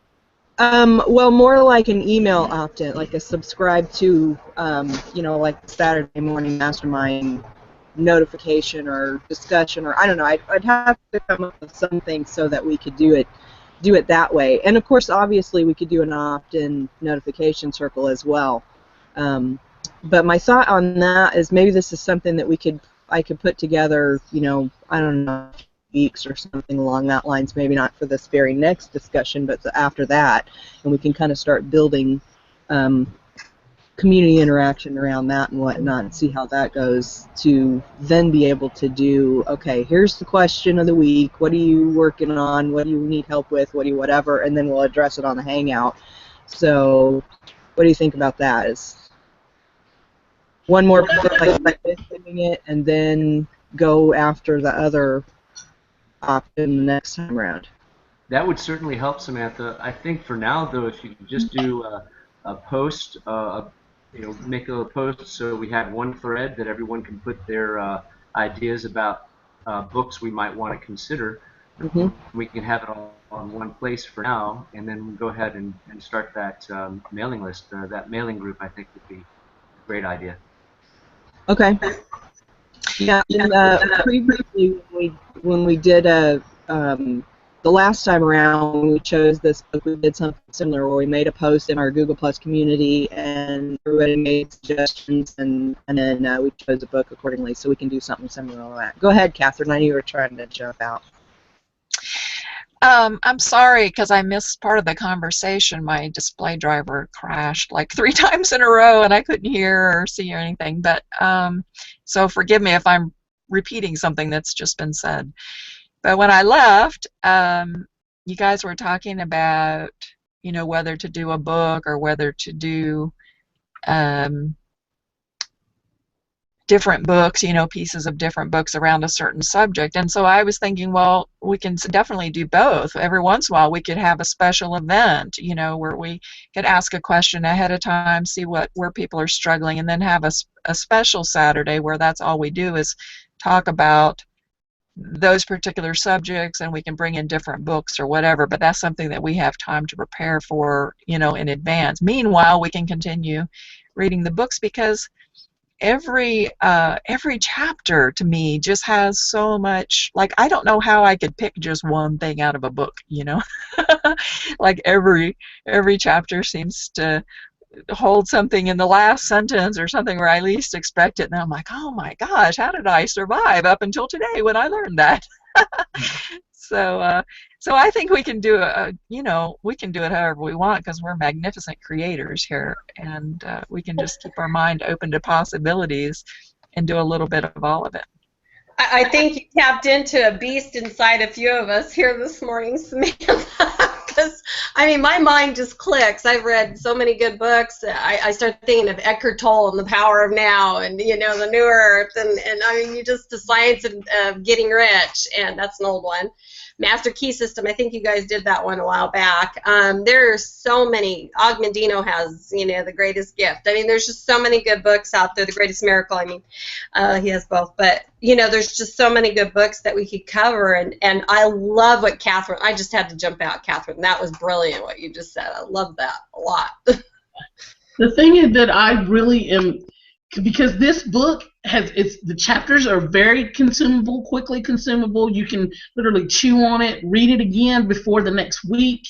Speaker 1: Well, more like an email opt-in, like a subscribe to, like Saturday Morning Mastermind notification or discussion, or I don't know. I'd have to come up with something so that we could do it that way. And of course, obviously, we could do an opt-in notification circle as well. But my thought on that is maybe this is something that I could put together. I don't know, weeks or something along that lines. Maybe not for this very next discussion, but after that, and we can kind of start building community interaction around that and whatnot, and see how that goes, to then be able to do, okay, here's the question of the week, what are you working on, what do you need help with, what do you whatever, and then we'll address it on the Hangout. So what do you think about that? Is one more like doing it and then go after the other option the next time around?
Speaker 8: That would certainly help, Samantha. I think for now, though, if you could just do a post, make a post so we have one thread that everyone can put their ideas about books we might want to consider.
Speaker 1: Mm-hmm.
Speaker 8: We can have it all on one place for now, and then we'll go ahead and start that mailing list. That mailing group, I think, would be a great idea.
Speaker 1: Okay. Yeah, previously when we did the last time around, when we chose this book, we did something similar where we made a post in our Google Plus community, and everybody made suggestions, and then we chose a book accordingly. So we can do something similar to that. Go ahead, Catherine. I knew you were trying to jump out.
Speaker 2: I'm sorry because I missed part of the conversation. My display driver crashed like 3 times in a row, and I couldn't hear or see or anything. But so forgive me if I'm repeating something that's just been said. But when I left, you guys were talking about, whether to do a book or whether to do different books, pieces of different books around a certain subject. And so I was thinking, well, we can definitely do both. Every once in a while, we could have a special event, where we could ask a question ahead of time, see where people are struggling, and then have a special Saturday where that's all we do is talk about those particular subjects, and we can bring in different books or whatever, but that's something that we have time to prepare for, in advance. Meanwhile, we can continue reading the books, because every chapter to me just has so much, like, I don't know how I could pick just one thing out of a book, like every chapter seems to hold something in the last sentence or something where I least expect it, and I'm like, oh my gosh, how did I survive up until today when I learned that? So I think we can do we can do it however we want, because we're magnificent creators here, and we can just keep our mind open to possibilities and do a little bit of all of it.
Speaker 4: I think you tapped into a beast inside a few of us here this morning, Samantha. Because, my mind just clicks. I've read so many good books. I start thinking of Eckhart Tolle and The Power of Now, and, The New Earth, and The Science of Getting Rich, and that's an old one. Master Key System, I think you guys did that one a while back. There are so many. Og Mandino has, The Greatest Gift. There's just so many good books out there. The Greatest Miracle, he has both. But, there's just so many good books that we could cover. And I love what Catherine, I just had to jump out, Catherine. That was brilliant what you just said. I love that a lot.
Speaker 5: The thing is that I really am, because this book the chapters are very consumable, quickly consumable. You can literally chew on it, read it again before the next week.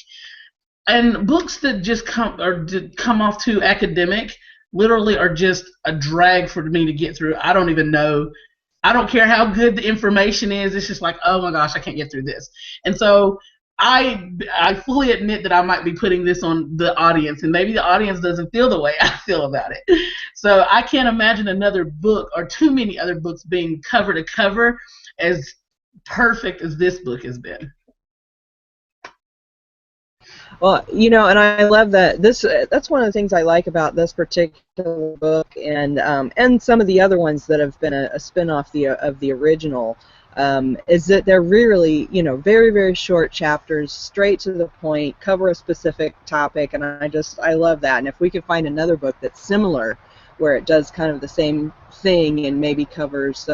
Speaker 5: And books that just come off too academic literally are just a drag for me to get through. I don't even know I don't care how good the information is. It's just like, oh my gosh, I can't get through this. And so I fully admit that I might be putting this on the audience, and maybe the audience doesn't feel the way I feel about it. So I can't imagine another book or too many other books being cover to cover as perfect as this book has been.
Speaker 1: Well, you know, and I love that that's one of the things I like about this particular book, and some of the other ones that have been a spin-off of the original, is that they're really, you know, very, very short chapters, straight to the point, cover a specific topic, and I love that. And if we could find another book that's similar, where it does kind of the same thing and maybe covers,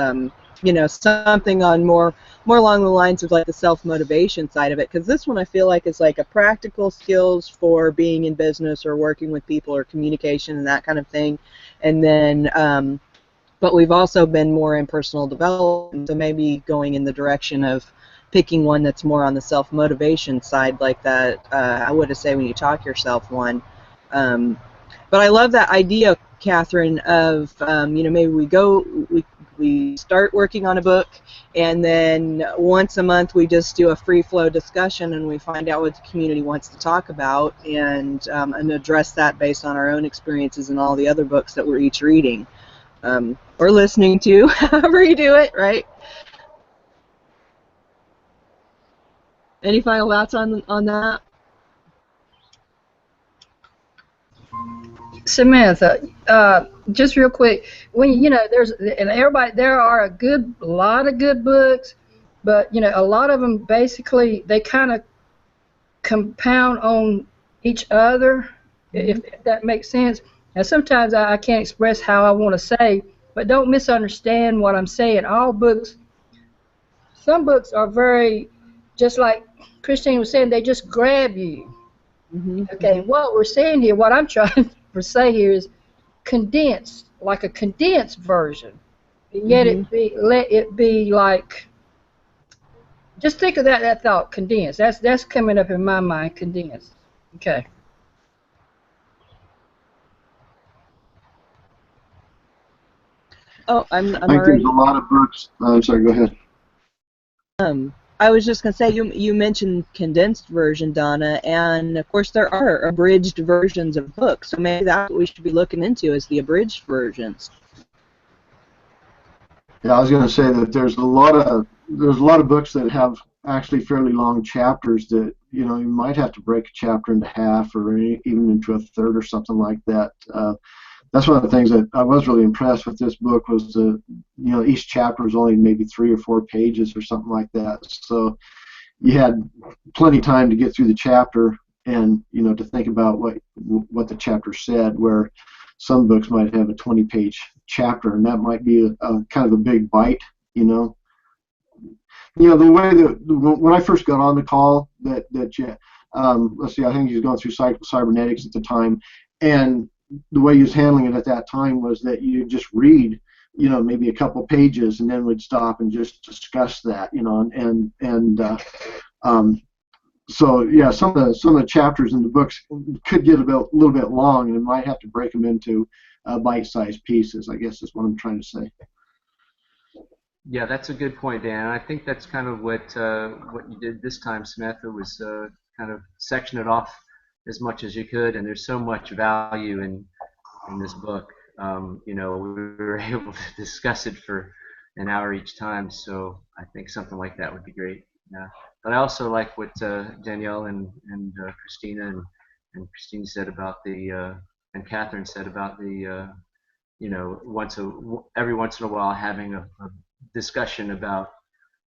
Speaker 1: you know, something on more along the lines of like the self-motivation side of it, because this one I feel like is like a practical skills for being in business or working with people or communication and that kind of thing. And then but we've also been more in personal development, so maybe going in the direction of picking one that's more on the self-motivation side, like that I would say when you talk yourself one. But I love that idea, Catherine, of you know, maybe we start working on a book, and then once a month we just do a free flow discussion, and we find out what the community wants to talk about, and address that based on our own experiences and all the other books that we're each reading, or listening to, however you do it, right? Any final thoughts on that?
Speaker 6: Samantha, just real quick, when you know there are a lot of good books, but you know a lot of them basically they kind of compound on each other, if that makes sense. And sometimes I can't express how I want to say, but don't misunderstand what I'm saying. Some books are very, just like Christine was saying, they just grab you. Okay, what we're saying here, what I'm trying to say here is condensed, like a condensed version. Yet let it be like, just think of that thought, condensed. That's coming up in my mind, condensed. Okay.
Speaker 1: Oh, I'm
Speaker 3: I think
Speaker 1: already.
Speaker 3: there's a lot of books. I'm sorry, go ahead.
Speaker 1: I was just going to say, you mentioned condensed version, Donna, and of course there are abridged versions of books, so maybe that's what we should be looking into, is the abridged versions.
Speaker 3: Yeah, I was going to say that there's a lot of books that have actually fairly long chapters that, you know, you might have to break a chapter into half or even into a third or something like that. That's one of the things that I was really impressed with this book was you know, each chapter was only maybe 3 or 4 pages or something like that. So you had plenty of time to get through the chapter and, you know, to think about what the chapter said, where some books might have a 20-page chapter, and that might be a kind of a big bite, you know. You know, the way that when I first got on the call, let's see, I think he was going through cybernetics at the time, and the way he was handling it at that time was that you just read, you know, maybe a couple pages, and then we'd stop and just discuss that, you know, so yeah, some of the chapters in the books could get a little bit long, and you might have to break them into bite-sized pieces, I guess is what I'm trying to say.
Speaker 8: Yeah, that's a good point, Dan. I think that's kind of what you did this time, Samantha, was kind of section it off as much as you could, and there's so much value in this book. You know, we were able to discuss it for an hour each time, so I think something like that would be great. Yeah. But I also like what Danielle and Christina and Christine said about and Catherine said about the you know, every once in a while having a discussion about,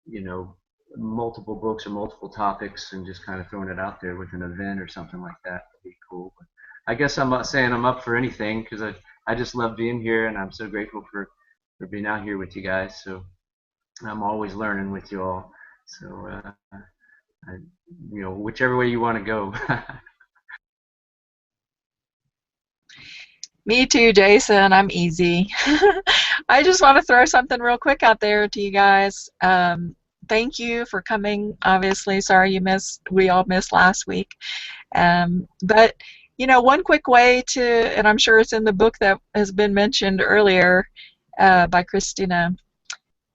Speaker 8: you know, multiple books or multiple topics and just kind of throwing it out there with an event or something like that would be cool. But I guess I'm not saying I'm up for anything, because I just love being here, and I'm so grateful for being out here with you guys. So I'm always learning with you all. So you know, whichever way you want to go.
Speaker 2: Me too, Jason. I'm easy. I just want to throw something real quick out there to you guys. Thank you for coming. Obviously, sorry we all missed last week. But you know, one quick way to, and I'm sure it's in the book that has been mentioned earlier by Christina,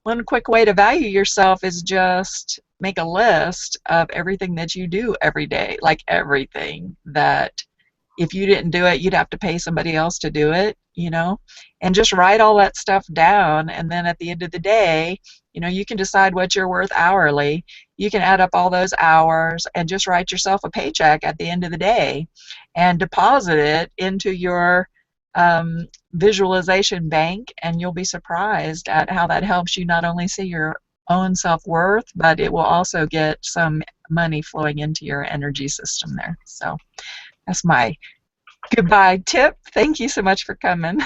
Speaker 2: one quick way to value yourself is just make a list of everything that you do every day, like everything that if you didn't do it, you'd have to pay somebody else to do it, you know, and just write all that stuff down. And then at the end of the day, you know, you can decide what you're worth hourly. You can add up all those hours and just write yourself a paycheck at the end of the day and deposit it into your visualization bank, and you'll be surprised at how that helps you not only see your own self-worth, but it will also get some money flowing into your energy system there. So that's my goodbye tip. Thank you so much for coming.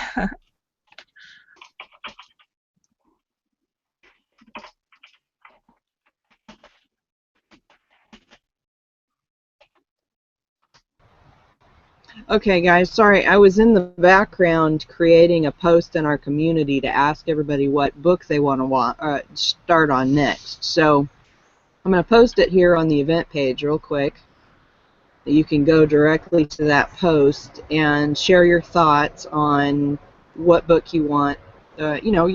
Speaker 1: Okay, guys, sorry, I was in the background creating a post in our community to ask everybody what book they want to start on next. So I'm going to post it here on the event page real quick. You can go directly to that post and share your thoughts on what book you want. You know,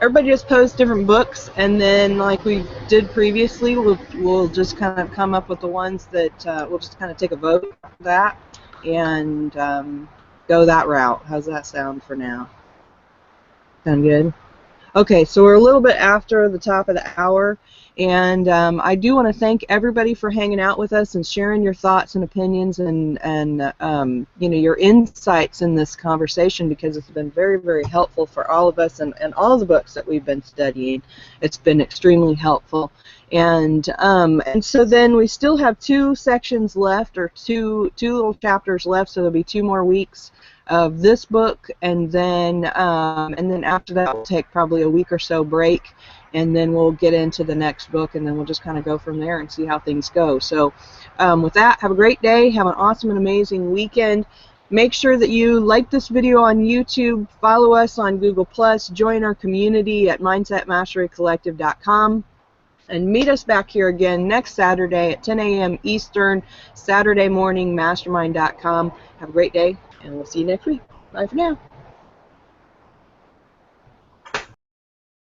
Speaker 1: everybody just posts different books, and then like we did previously, we'll just kind of come up with the ones that we'll just kind of take a vote for that and go that route. How's that sound for now? Sound good? Okay, so we're a little bit after the top of the hour, and I do want to thank everybody for hanging out with us and sharing your thoughts and opinions and you know, your insights in this conversation, because it's been very, very helpful for all of us and all the books that we've been studying. It's been extremely helpful. And so then we still have 2 sections left, or two little chapters left, so there'll be 2 more weeks of this book, and then after that we'll take probably a week or so break, and then we'll get into the next book, and then we'll just kind of go from there and see how things go. So with that, have a great day, have an awesome and amazing weekend. Make sure that you like this video on YouTube, follow us on Google+, join our community at mindsetmasterycollective.com, and meet us back here again next Saturday at 10 a.m. Eastern, Saturday Morning Mastermind.com. Have a great day, and we'll see you next week. Bye for now.